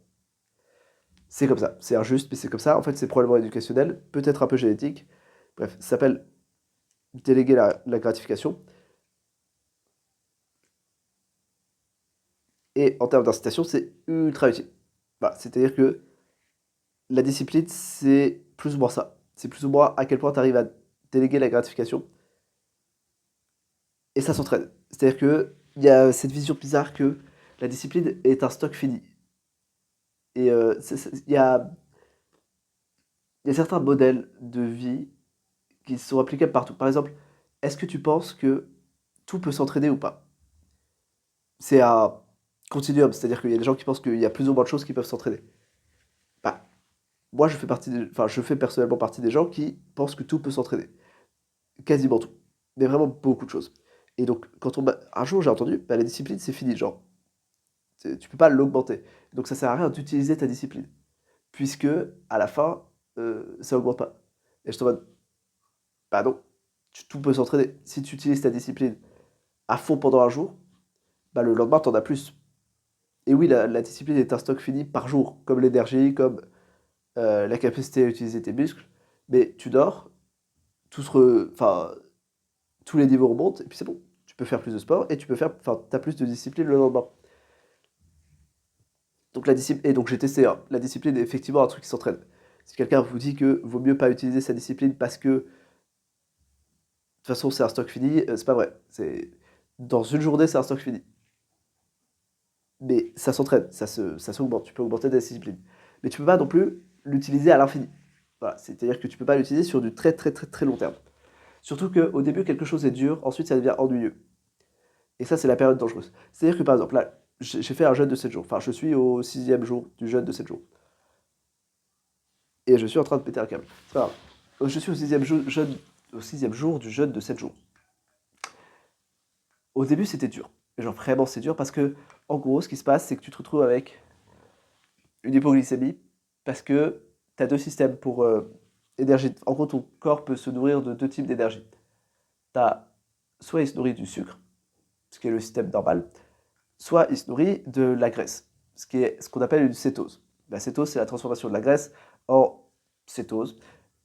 Speaker 1: C'est comme ça, c'est injuste, mais c'est comme ça. En fait, c'est probablement éducationnel, peut-être un peu génétique. Bref, ça s'appelle déléguer la gratification. Et en termes d'incitation, c'est ultra utile. Voilà, c'est-à-dire que la discipline, c'est plus ou moins ça. C'est plus ou moins à quel point tu arrives à déléguer la gratification. Et ça s'entraîne. C'est-à-dire que il y a cette vision bizarre que la discipline est un stock fini. Et il y a certains modèles de vie qui sont applicables partout. Par exemple, est-ce que tu penses que tout peut s'entraîner ou pas? C'est un continuum, c'est-à-dire qu'il y a des gens qui pensent qu'il y a plus ou moins de choses qui peuvent s'entraîner. Bah, moi, je fais personnellement partie des gens qui pensent que tout peut s'entraîner. Quasiment tout. Mais vraiment beaucoup de choses. Et donc, un jour, j'ai entendu, bah, la discipline, c'est fini, genre, tu peux pas l'augmenter. Donc, ça sert à rien d'utiliser ta discipline. Puisque, à la fin, ça augmente pas. Et je te mode, bah non, tout peut s'entraîner. Si tu utilises ta discipline à fond pendant un jour, bah, le lendemain, t'en as plus. Et oui, la discipline est un stock fini par jour, comme l'énergie, comme la capacité à utiliser tes muscles. Mais tu dors, enfin, tous les niveaux remontent, et puis c'est bon. Tu peux faire plus de sport, et t'as plus de discipline le lendemain. Donc et donc j'ai testé, hein. La discipline est effectivement un truc qui s'entraîne. Si quelqu'un vous dit que vaut mieux pas utiliser sa discipline parce que de toute façon c'est un stock fini, c'est pas vrai. Dans une journée c'est un stock fini. Mais ça s'entraîne, ça s'augmente. Tu peux augmenter ta discipline. Mais tu peux pas non plus l'utiliser à l'infini. Voilà, c'est-à-dire que tu peux pas l'utiliser sur du très très très très long terme. Surtout qu'au début quelque chose est dur, ensuite ça devient ennuyeux. Et ça c'est la période dangereuse. C'est-à-dire que par exemple là, j'ai fait un jeûne de 7 jours. Enfin je suis au sixième jour du jeûne de 7 jours. Et je suis en train de péter un câble. C'est pas grave. Je suis au sixième jour du jeûne de 7 jours. Au début, c'était dur. Genre vraiment, c'est dur parce que, en gros, ce qui se passe, c'est que tu te retrouves avec une hypoglycémie parce que tu as deux systèmes pour énergie. En gros, ton corps peut se nourrir de deux types d'énergie. Soit il se nourrit du sucre, ce qui est le système normal, soit il se nourrit de la graisse, ce qui est ce qu'on appelle une cétose. La cétose, c'est la transformation de la graisse en cétose,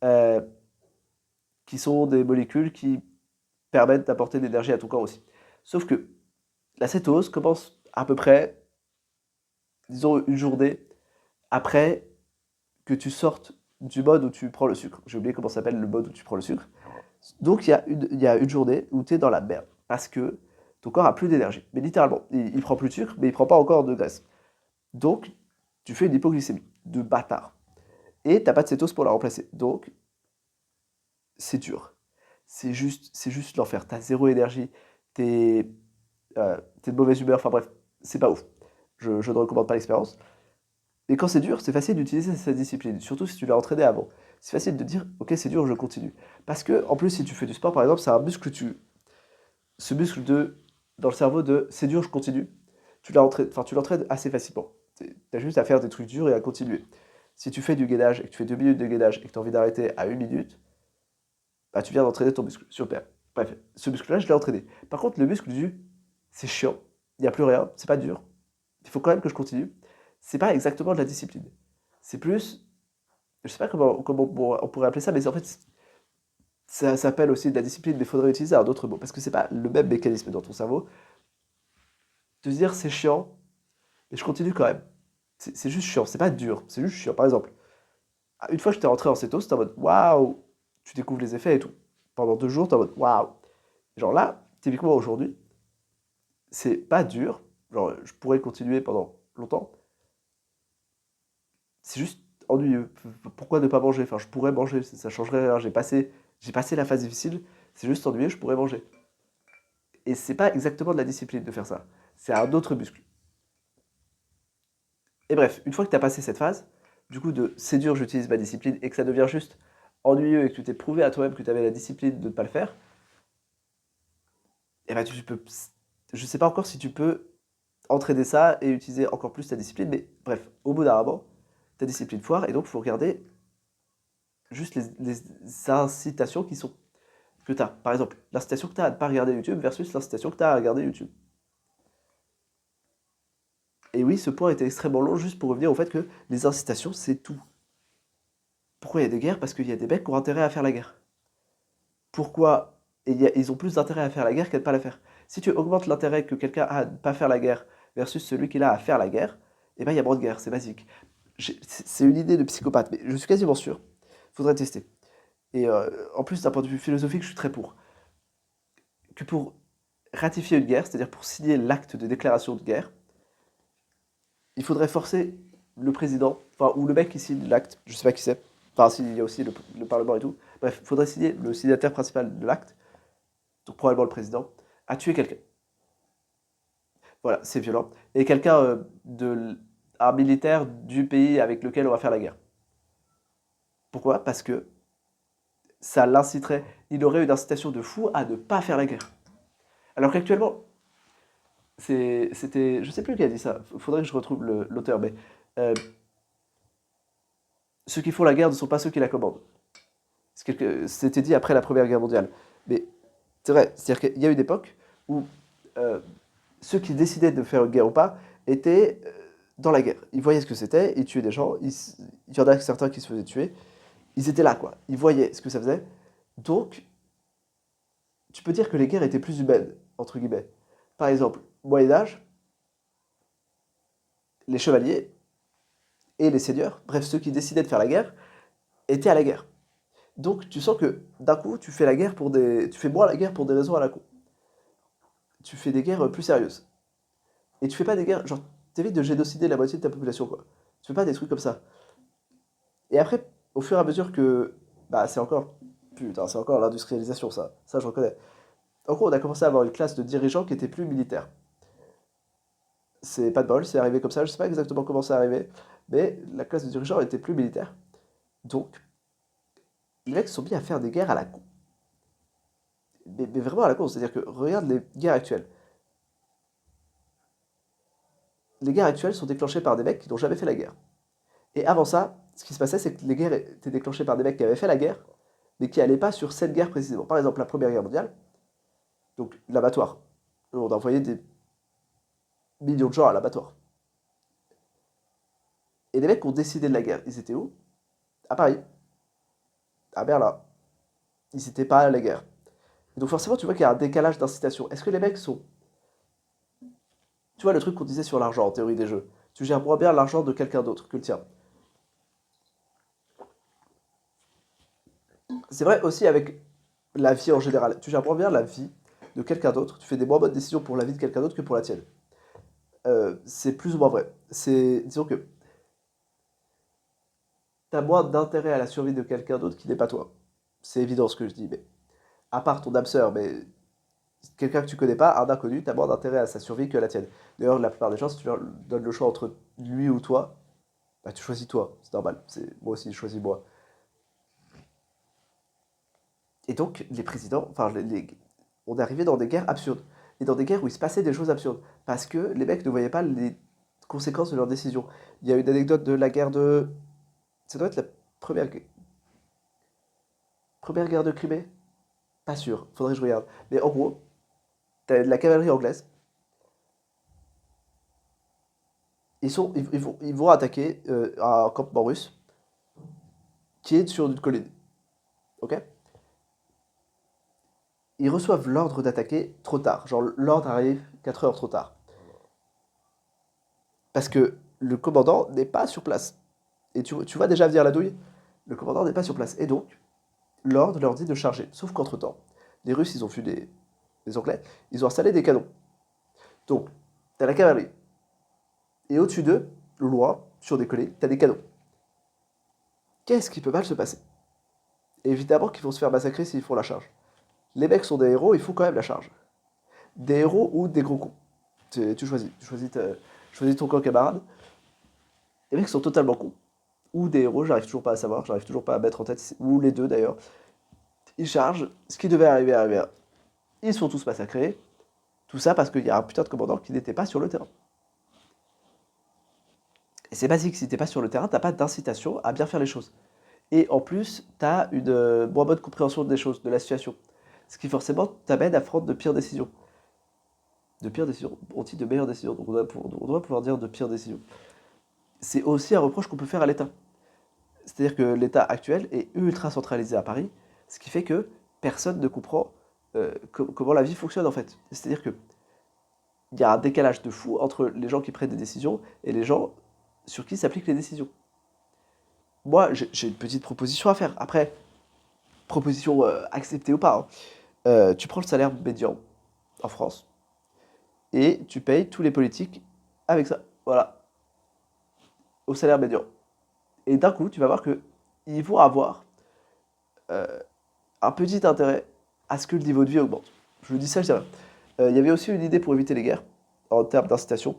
Speaker 1: euh, qui sont des molécules qui permettent d'apporter de l'énergie à ton corps aussi. Sauf que la cétose commence à peu près, disons, une journée après que tu sortes du mode où tu prends le sucre. J'ai oublié comment s'appelle le mode où tu prends le sucre. Donc il y a une journée où tu es dans la merde parce que ton corps a plus d'énergie. Mais littéralement, il prend plus de sucre, mais il prend pas encore de graisse. Donc tu fais une hypoglycémie de bâtard. Et t'as pas de cétose pour la remplacer. Donc c'est dur. C'est juste l'enfer. T'as zéro énergie, t'es t'es de mauvaise humeur, enfin bref, c'est pas ouf. Je ne recommande pas l'expérience. Mais quand c'est dur, c'est facile d'utiliser cette discipline, surtout si tu l'as entraîné avant. C'est facile de dire, ok, c'est dur, je continue. Parce que, en plus, si tu fais du sport, par exemple, c'est un muscle ce muscle dans le cerveau de, c'est dur, je continue. Tu l'entraînes assez facilement. T'as juste à faire des trucs durs et à continuer. Si tu fais du gainage et que tu fais 2 minutes de gainage et que tu as envie d'arrêter à 1 minute, bah tu viens d'entraîner ton muscle. Super. Bref, ce muscle-là, je l'ai entraîné. Par contre, le muscle c'est chiant. Il n'y a plus rien, c'est pas dur. Il faut quand même que je continue. C'est pas exactement de la discipline. C'est plus, je sais pas comment on pourrait appeler ça, mais en fait, ça s'appelle aussi de la discipline, mais il faudrait utiliser un autre mot, parce que c'est pas le même mécanisme dans ton cerveau. De se dire c'est chiant, mais je continue quand même. C'est juste chiant, c'est pas dur, c'est juste chiant. Par exemple, une fois que j'étais rentré en cétose, t'es en mode waouh, tu découvres les effets et tout. Pendant 2 jours, t'es en mode waouh. Genre là, typiquement aujourd'hui, c'est pas dur. Genre, je pourrais continuer pendant longtemps. C'est juste ennuyeux. Pourquoi ne pas manger? Enfin, je pourrais manger, ça changerait rien. J'ai passé la phase difficile, c'est juste ennuyeux, je pourrais manger. Et c'est pas exactement de la discipline de faire ça. C'est un autre muscle. Et bref, une fois que tu as passé cette phase, du coup, de c'est dur, j'utilise ma discipline, et que ça devient juste ennuyeux et que tu t'es prouvé à toi-même que tu avais la discipline de ne pas le faire, et ben tu peux. Je sais pas encore si tu peux entraîner ça et utiliser encore plus ta discipline, mais bref, au bout d'un moment, ta discipline foire, et donc il faut regarder juste les incitations que tu as. Par exemple, l'incitation que tu as à ne pas regarder YouTube versus l'incitation que tu as à regarder YouTube. Et oui, ce point était extrêmement long juste pour revenir au fait que les incitations, c'est tout. Pourquoi il y a des guerres? Parce qu'il y a des mecs qui ont intérêt à faire la guerre. Pourquoi ils ont plus d'intérêt à faire la guerre qu'à ne pas la faire? Si tu augmentes l'intérêt que quelqu'un a à ne pas faire la guerre versus celui qu'il a à faire la guerre, eh ben il y a moins de guerre, c'est basique. C'est une idée de psychopathe, mais je suis quasiment sûr. Faudrait tester. Et en plus, d'un point de vue philosophique, je suis très pour. Que pour ratifier une guerre, c'est-à-dire pour signer l'acte de déclaration de guerre, il faudrait forcer le président, enfin, ou le mec qui signe l'acte, je sais pas qui c'est, enfin, s'il y a aussi le Parlement et tout, bref, il faudrait signer le signataire principal de l'acte, donc probablement le président, à tuer quelqu'un. Voilà, c'est violent. Et quelqu'un un militaire du pays avec lequel on va faire la guerre. Pourquoi? Parce que ça l'inciterait, il aurait une incitation de fou à ne pas faire la guerre. Alors qu'actuellement, c'était, je sais plus qui a dit ça, faudrait que je retrouve l'auteur, mais euh, ceux qui font la guerre ne sont pas ceux qui la commandent. C'était dit après la Première Guerre mondiale. Mais c'est vrai, c'est-à-dire qu'il y a une époque où euh, ceux qui décidaient de faire une guerre ou pas étaient dans la guerre. Ils voyaient ce que c'était, ils tuaient des gens, il y en a certains qui se faisaient tuer, ils étaient là, quoi. Ils voyaient ce que ça faisait. Donc, tu peux dire que les guerres étaient plus humaines, entre guillemets. Par exemple, Moyen-Âge, les chevaliers et les seigneurs, bref, ceux qui décidaient de faire la guerre, étaient à la guerre. Donc, tu sens que d'un coup, tu fais moins la guerre pour des raisons à la con. Tu fais des guerres plus sérieuses. Et tu fais pas des guerres, genre, t'évites de génocider la moitié de ta population, quoi. Tu fais pas des trucs comme ça. Et après, au fur et à mesure que, bah, putain, c'est encore l'industrialisation, ça je reconnais. En gros, on a commencé à avoir une classe de dirigeants qui était plus militaire. C'est pas de bol, c'est arrivé comme ça, je sais pas exactement comment c'est arrivé, mais la classe de dirigeants était plus militaire. Donc, les mecs se sont mis à faire des guerres à la con. Mais vraiment à la con, c'est-à-dire que regarde les guerres actuelles. Les guerres actuelles sont déclenchées par des mecs qui n'ont jamais fait la guerre. Et avant ça, ce qui se passait, c'est que les guerres étaient déclenchées par des mecs qui avaient fait la guerre, mais qui n'allaient pas sur cette guerre précisément. Par exemple, la Première Guerre mondiale, donc l'abattoir. On a envoyé des millions de gens à l'abattoir. Et les mecs qui ont décidé de la guerre, ils étaient où? À Paris, à Berlin. Ils n'étaient pas à la guerre. Et donc forcément, tu vois qu'il y a un décalage d'incitation. Est-ce que les mecs sont... Tu vois le truc qu'on disait sur l'argent en théorie des jeux. Tu gères moins bien l'argent de quelqu'un d'autre que le tien. C'est vrai aussi avec la vie en général. Tu gères moins bien la vie de quelqu'un d'autre. Tu fais des moins bonnes décisions pour la vie de quelqu'un d'autre que pour la tienne. C'est plus ou moins vrai. Disons que t'as moins d'intérêt à la survie de quelqu'un d'autre qui n'est pas toi. C'est évident ce que je dis, mais à part ton âme sœur, mais quelqu'un que tu connais pas, un inconnu, t'as moins d'intérêt à sa survie que à la tienne. D'ailleurs, la plupart des gens, si tu leur donnes le choix entre lui ou toi, bah tu choisis toi, c'est normal. Moi aussi, je choisis moi. Et donc, les présidents, on est arrivé dans des guerres absurdes. Et dans des guerres où il se passait des choses absurdes. Parce que les mecs ne voyaient pas les conséquences de leurs décisions. Il y a une anecdote de la guerre de... Ça doit être la première, première guerre de Crimée? Pas sûr, faudrait que je regarde. Mais en gros, t'as de la cavalerie anglaise. Ils vont attaquer un campement russe qui est sur une colline. Ok? Ils reçoivent l'ordre d'attaquer trop tard. Genre, l'ordre arrive 4 heures trop tard. Parce que le commandant n'est pas sur place. Et tu vois déjà venir la douille? Le commandant n'est pas sur place. Et donc, l'ordre leur dit de charger. Sauf qu'entre-temps, les Russes, ils ont vu les Anglais, ils ont installé des canons. Donc, t'as la cavalerie. Et au-dessus d'eux, loin, sur des collines, t'as des canons. Qu'est-ce qui peut mal se passer? Évidemment qu'ils vont se faire massacrer s'ils font la charge. Les mecs sont des héros, ils font quand même la charge. Des héros ou des gros cons. Tu choisis. Tu choisis ton camp camarade. Les mecs sont totalement cons. Ou des héros, j'arrive toujours pas à savoir, j'arrive toujours pas à mettre en tête, ou les deux d'ailleurs. Ils chargent, ce qui devait arriver arrive. Ils sont tous massacrés. Tout ça parce qu'il y a un putain de commandant qui n'était pas sur le terrain. Et c'est basique, si t'es pas sur le terrain, t'as pas d'incitation à bien faire les choses. Et en plus, t'as une moins bonne compréhension des choses, de la situation. Ce qui forcément t'amène à prendre de pires décisions. De pires décisions, on dit de meilleures décisions, donc on doit pouvoir dire de pires décisions. C'est aussi un reproche qu'on peut faire à l'État. C'est-à-dire que l'État actuel est ultra centralisé à Paris, ce qui fait que personne ne comprend comment la vie fonctionne en fait. C'est-à-dire que il y a un décalage de fou entre les gens qui prennent des décisions et les gens sur qui s'appliquent les décisions. Moi, j'ai une petite proposition à faire. Après, proposition acceptée ou pas, hein. Tu prends le salaire médian en France, et tu payes tous les politiques avec ça. Voilà, au salaire médian. Et d'un coup, tu vas voir que ils vont avoir euh, un petit intérêt à ce que le niveau de vie augmente. Je vous dis ça, je dis rien. Il y avait aussi une idée pour éviter les guerres, en termes d'incitation,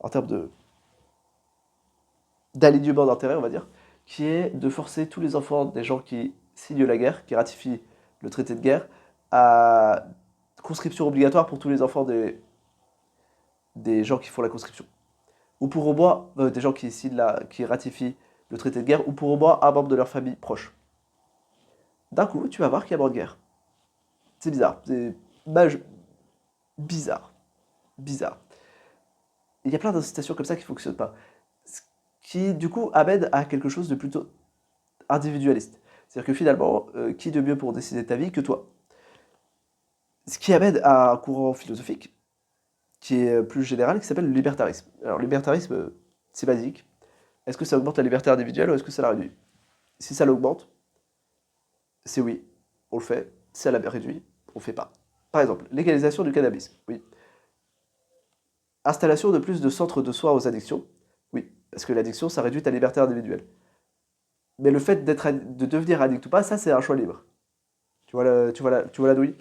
Speaker 1: en termes d'alignement d'intérêt, on va dire, qui est de forcer tous les enfants des gens qui signent la guerre, qui ratifient le traité de guerre, à conscription obligatoire pour tous les enfants des gens qui font la conscription. Ou pour au moins, des gens qui signent qui ratifient le traité de guerre, ou pour au moins un membre de leur famille proche. D'un coup, tu vas voir qu'il y a moins de guerre. C'est bizarre. C'est bizarre. Bizarre. Il y a plein d'incitations comme ça qui ne fonctionnent pas. Ce qui, du coup, amène à quelque chose de plutôt individualiste. C'est-à-dire que finalement, qui de mieux pour décider de ta vie que toi? Ce qui amène à un courant philosophique qui est plus général, qui s'appelle le libertarisme. Alors, le libertarisme, c'est basique. Est-ce que ça augmente la liberté individuelle ou est-ce que ça la réduit? Si ça l'augmente, c'est oui, on le fait. Si ça la réduit, on ne fait pas. Par exemple, légalisation du cannabis, oui. Installation de plus de centres de soins aux addictions, oui. Parce que l'addiction, ça réduit ta liberté individuelle. Mais le fait de devenir addict ou pas, ça, c'est un choix libre. Tu vois la douille?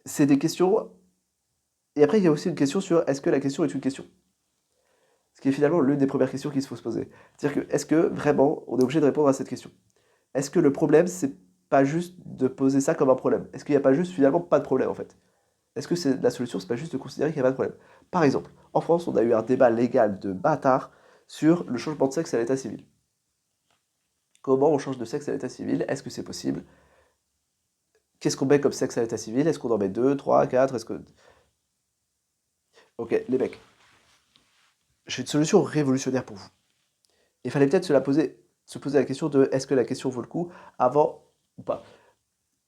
Speaker 1: C'est des questions. Et après, il y a aussi une question sur est-ce que la question est une question? Ce qui est finalement l'une des premières questions qu'il faut se poser. C'est-à-dire que est-ce que vraiment on est obligé de répondre à cette question? Est-ce que le problème, c'est pas juste de poser ça comme un problème? Est-ce qu'il n'y a pas juste finalement pas de problème en fait? Est-ce que la solution, c'est pas juste de considérer qu'il n'y a pas de problème? Par exemple, en France, on a eu un débat légal de bâtard sur le changement de sexe à l'état civil. Comment on change de sexe à l'état civil? Est-ce que c'est possible? Qu'est-ce qu'on met comme sexe à l'état civil? Est-ce qu'on en met 2, 3, 4? Est-ce que... Ok, les mecs, j'ai une solution révolutionnaire pour vous. Il fallait peut-être se poser la question de est-ce que la question vaut le coup avant ou pas.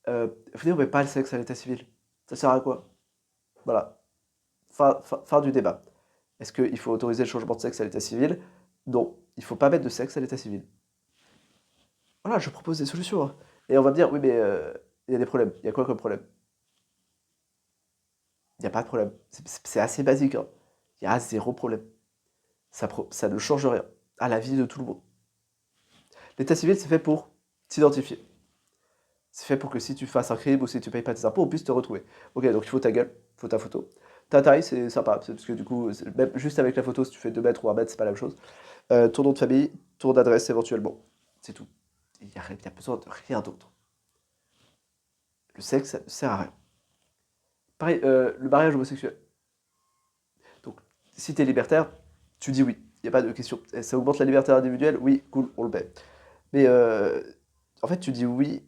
Speaker 1: Venez, on met pas le sexe à l'état civil. Ça sert à quoi? Voilà. Fin du débat. Est-ce qu'il faut autoriser le changement de sexe à l'état civil? Non, il ne faut pas mettre de sexe à l'état civil. Voilà, je propose des solutions, hein. Et on va me dire, oui, mais il y a des problèmes. Il y a quoi comme problème? Il n'y a pas de problème. C'est assez basique, hein. Il y a zéro problème. Ça ne change rien à la vie de tout le monde. L'état civil, c'est fait pour t'identifier. C'est fait pour que si tu fasses un crime ou si tu payes pas tes impôts, on puisse te retrouver. Ok, donc il faut ta gueule, il faut ta photo. Ta taille, c'est sympa, parce que du coup, même juste avec la photo, si tu fais 2 mètres ou 1 mètre, c'est pas la même chose. Ton nom de famille, ton adresse éventuellement. C'est tout. Il y a besoin de rien d'autre. Le sexe, ça ne sert à rien. Pareil, le mariage homosexuel. Donc, si tu es libertaire, tu dis oui. Il n'y a pas de question. Ça augmente la liberté individuelle? Oui, cool, on le paie. Mais en fait, tu dis oui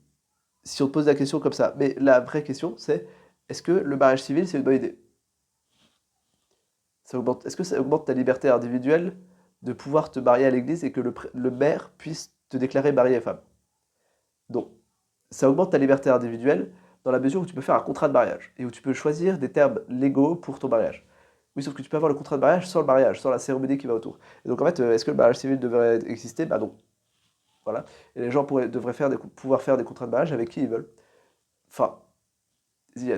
Speaker 1: si on te pose la question comme ça. Mais la vraie question, c'est est-ce que le mariage civil, c'est une bonne idée? Est-ce que ça augmente ta liberté individuelle de pouvoir te marier à l'église et que le maire puisse te déclarer marié à femme? Non. Ça augmente ta liberté individuelle dans la mesure où tu peux faire un contrat de mariage et où tu peux choisir des termes légaux pour ton mariage. Oui, sauf que tu peux avoir le contrat de mariage sans le mariage, sans la cérémonie qui va autour. Et donc en fait, est-ce que le mariage civil devrait exister? Bah non. Voilà. Et les gens devraient pouvoir faire des contrats de mariage avec qui ils veulent. Enfin,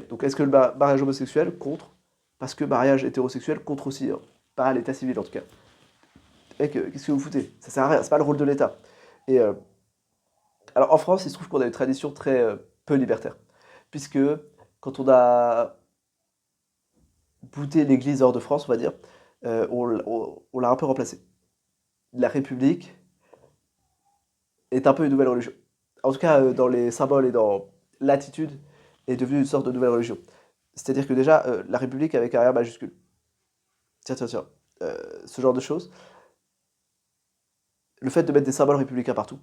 Speaker 1: donc est-ce que le mariage homosexuel contre? Parce que mariage hétérosexuel contre aussi, hein. Pas à l'état civil en tout cas. Mec, qu'est-ce que vous foutez? Ça sert à rien, c'est pas le rôle de l'État. Et alors en France, il se trouve qu'on a une tradition très peu libertaire. Puisque quand on a bouté l'Église hors de France, on va dire, on l'a un peu remplacée. La République est un peu une nouvelle religion. En tout cas, dans les symboles et dans l'attitude, est devenue une sorte de nouvelle religion. C'est-à-dire que déjà, la République avec un R majuscule. Tiens, tiens, tiens. Ce genre de choses. Le fait de mettre des symboles républicains partout.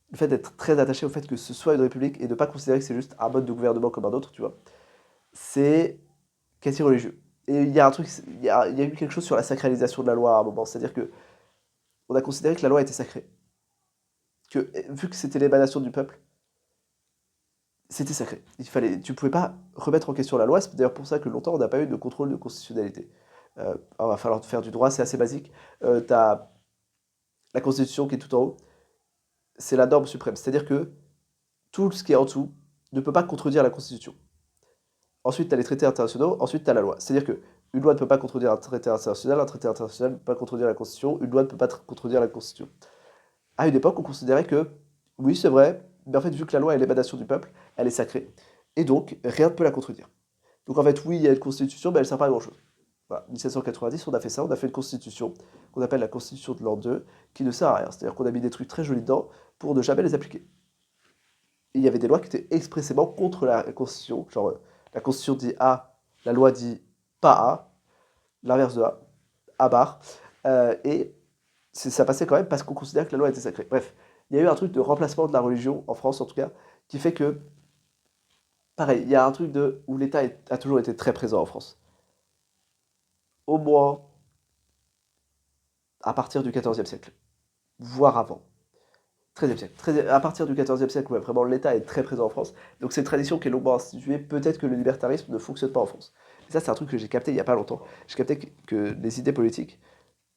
Speaker 1: Le fait d'être très attaché au fait que ce soit une république et de ne pas considérer que c'est juste un mode de gouvernement comme un autre, tu vois. C'est quasi religieux. Et il y a un truc, il y a eu quelque chose sur la sacralisation de la loi à un moment. C'est-à-dire que on a considéré que la loi était sacrée. Que vu que c'était l'émanation du peuple, c'était sacré. Tu pouvais pas remettre en question la loi. C'est d'ailleurs pour ça que longtemps on n'a pas eu de contrôle de constitutionnalité. Il va falloir faire du droit, c'est assez basique. T'as la Constitution qui est tout en haut, c'est la norme suprême. C'est-à-dire que tout ce qui est en dessous ne peut pas contredire la Constitution. Ensuite, tu as les traités internationaux, ensuite, tu as la loi. C'est-à-dire que une loi ne peut pas contredire un traité international ne peut pas contredire la Constitution, une loi ne peut pas contredire la Constitution. À une époque, on considérait que, oui, c'est vrai, mais en fait, vu que la loi est l'émanation du peuple, elle est sacrée, et donc, rien ne peut la contredire. Donc en fait, oui, il y a une Constitution, mais elle ne sert pas à grand-chose. Voilà, 1790, on a fait ça, on a fait une Constitution, qu'on appelle la Constitution de l'an 2, qui ne sert à rien. C'est-à-dire qu'on a mis des trucs très jolis dedans pour ne jamais les appliquer. Et il y avait des lois qui étaient expressément contre la Constitution, genre la Constitution dit A, la loi dit pas A, l'inverse de A barre, et ça passait quand même parce qu'on considère que la loi était sacrée. Bref, il y a eu un truc de remplacement de la religion, en France en tout cas, qui fait que, pareil, il y a un truc de où l'État a toujours été très présent en France. Au moins à partir du XIVe siècle, voire avant. XIIIe siècle. À partir du XIVe siècle, ouais, vraiment, l'État est très présent en France. Donc c'est une tradition qui est longuement instituée. Peut-être que le libertarisme ne fonctionne pas en France. Et ça, c'est un truc que j'ai capté il n'y a pas longtemps. J'ai capté que les idées politiques,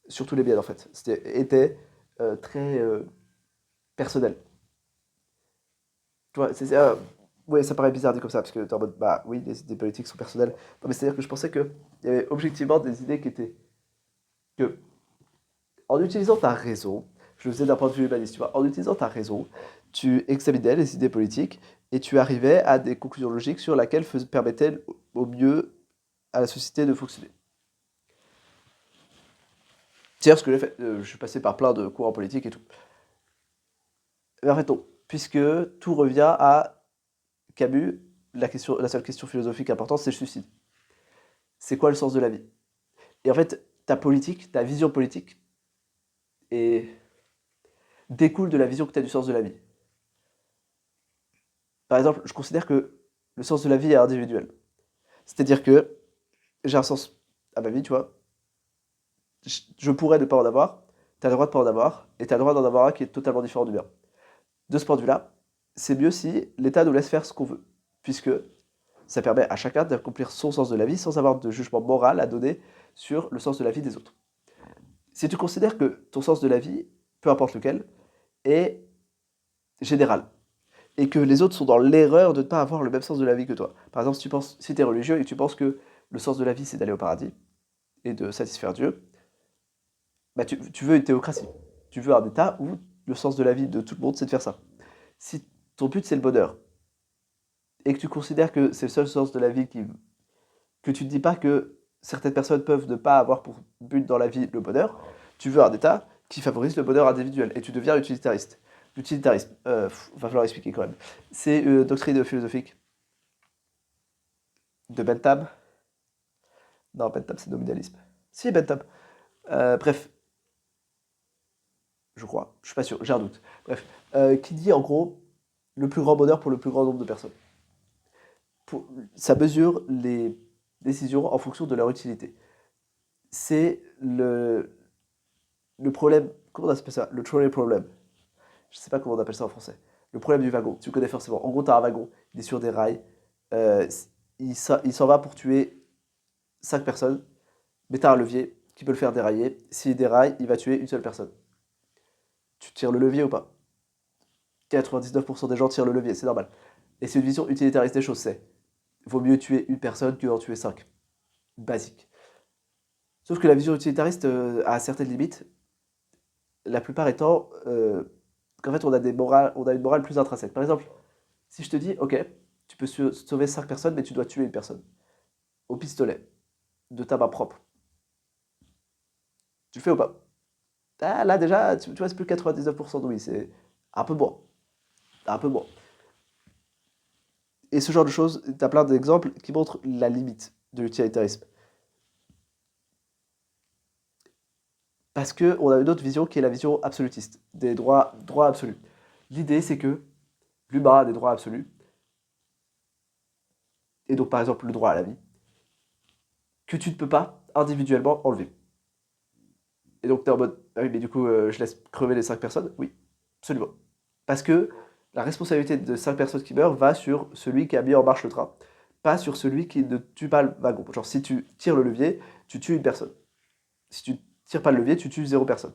Speaker 1: surtout les miennes en fait, étaient très personnelles. Tu vois, ouais, ça paraît bizarre dit comme ça, parce que t'es en mode, bah oui, les idées politiques sont personnelles. Non, mais c'est-à-dire que je pensais qu'il y avait objectivement des idées qui étaient. Que en utilisant ta raison, je le faisais d'un point de vue humaniste, tu vois, en utilisant ta raison, tu examinais les idées politiques et tu arrivais à des conclusions logiques sur laquelle permettaient au mieux à la société de fonctionner. C'est-à-dire ce que j'ai fait, je suis passé par plein de courants politiques et tout. Mais en fait, non, puisque tout revient à Camus, la seule question philosophique importante, c'est le suicide. C'est quoi le sens de la vie? Et en fait, ta politique, ta vision politique, est... découle de la vision que tu as du sens de la vie. Par exemple, je considère que le sens de la vie est individuel. C'est-à-dire que j'ai un sens à ma vie, tu vois. Je pourrais ne pas en avoir, tu as le droit de pas en avoir, et tu as le droit d'en avoir un qui est totalement différent du mien. De ce point de vue-là, c'est mieux si l'État nous laisse faire ce qu'on veut, puisque ça permet à chacun d'accomplir son sens de la vie sans avoir de jugement moral à donner sur le sens de la vie des autres. Si tu considères que ton sens de la vie, peu importe lequel, est général, et que les autres sont dans l'erreur de ne pas avoir le même sens de la vie que toi. Par exemple, si tu es religieux et que tu penses que le sens de la vie c'est d'aller au paradis et de satisfaire Dieu, bah tu veux une théocratie. Tu veux un état où le sens de la vie de tout le monde c'est de faire ça. Si ton but c'est le bonheur et que tu considères que c'est le seul sens de la vie que tu ne dis pas que certaines personnes peuvent ne pas avoir pour but dans la vie le bonheur, tu veux un état qui favorise le bonheur individuel et tu deviens utilitariste. L'utilitarisme, va falloir expliquer quand même. C'est une doctrine philosophique de Bentham. Non, Bentham, c'est nominalisme. Si, Bentham. Bref, je crois. Je suis pas sûr, j'ai un doute. Bref, qui dit en gros le plus grand bonheur pour le plus grand nombre de personnes. Ça mesure les décisions en fonction de leur utilité. C'est le problème. Comment on appelle ça? Le trolley problem. Je sais pas comment on appelle ça en français. Le problème du wagon. Tu connais forcément. En gros, tu as un wagon, il est sur des rails. euh, il s'en va pour tuer 5 personnes, mais tu as un levier qui peut le faire dérailler. S'il déraille, il va tuer une seule personne. Tu tires le levier ou pas? 99% des gens tirent le levier, c'est normal. Et c'est une vision utilitariste des choses, c'est vaut mieux tuer une personne que d'en tuer 5. Basique. Sauf que la vision utilitariste a certaines limites, la plupart étant qu'en fait on a une morale plus intrinsèque. Par exemple, si je te dis, ok, tu peux sauver 5 personnes, mais tu dois tuer une personne, au pistolet, de ta main propre, tu le fais ou pas? Ah, là déjà, tu vois, c'est plus 99% de oui, c'est un peu moins. Un peu moins. Et ce genre de choses, tu as plein d'exemples qui montrent la limite de l'utilitarisme. Parce qu'on a une autre vision qui est la vision absolutiste, des droits absolus. L'idée, c'est que l'humain a des droits absolus, et donc par exemple le droit à la vie, que tu ne peux pas individuellement enlever. Et donc tu es en mode, ah oui, mais du coup, je laisse crever les 5 personnes? Oui, absolument. Parce que la responsabilité de 5 personnes qui meurent va sur celui qui a mis en marche le train, pas sur celui qui ne tue pas le wagon. Genre, si tu tires le levier, tu tues une personne. Si tu tires pas le levier, tu tues 0 personne.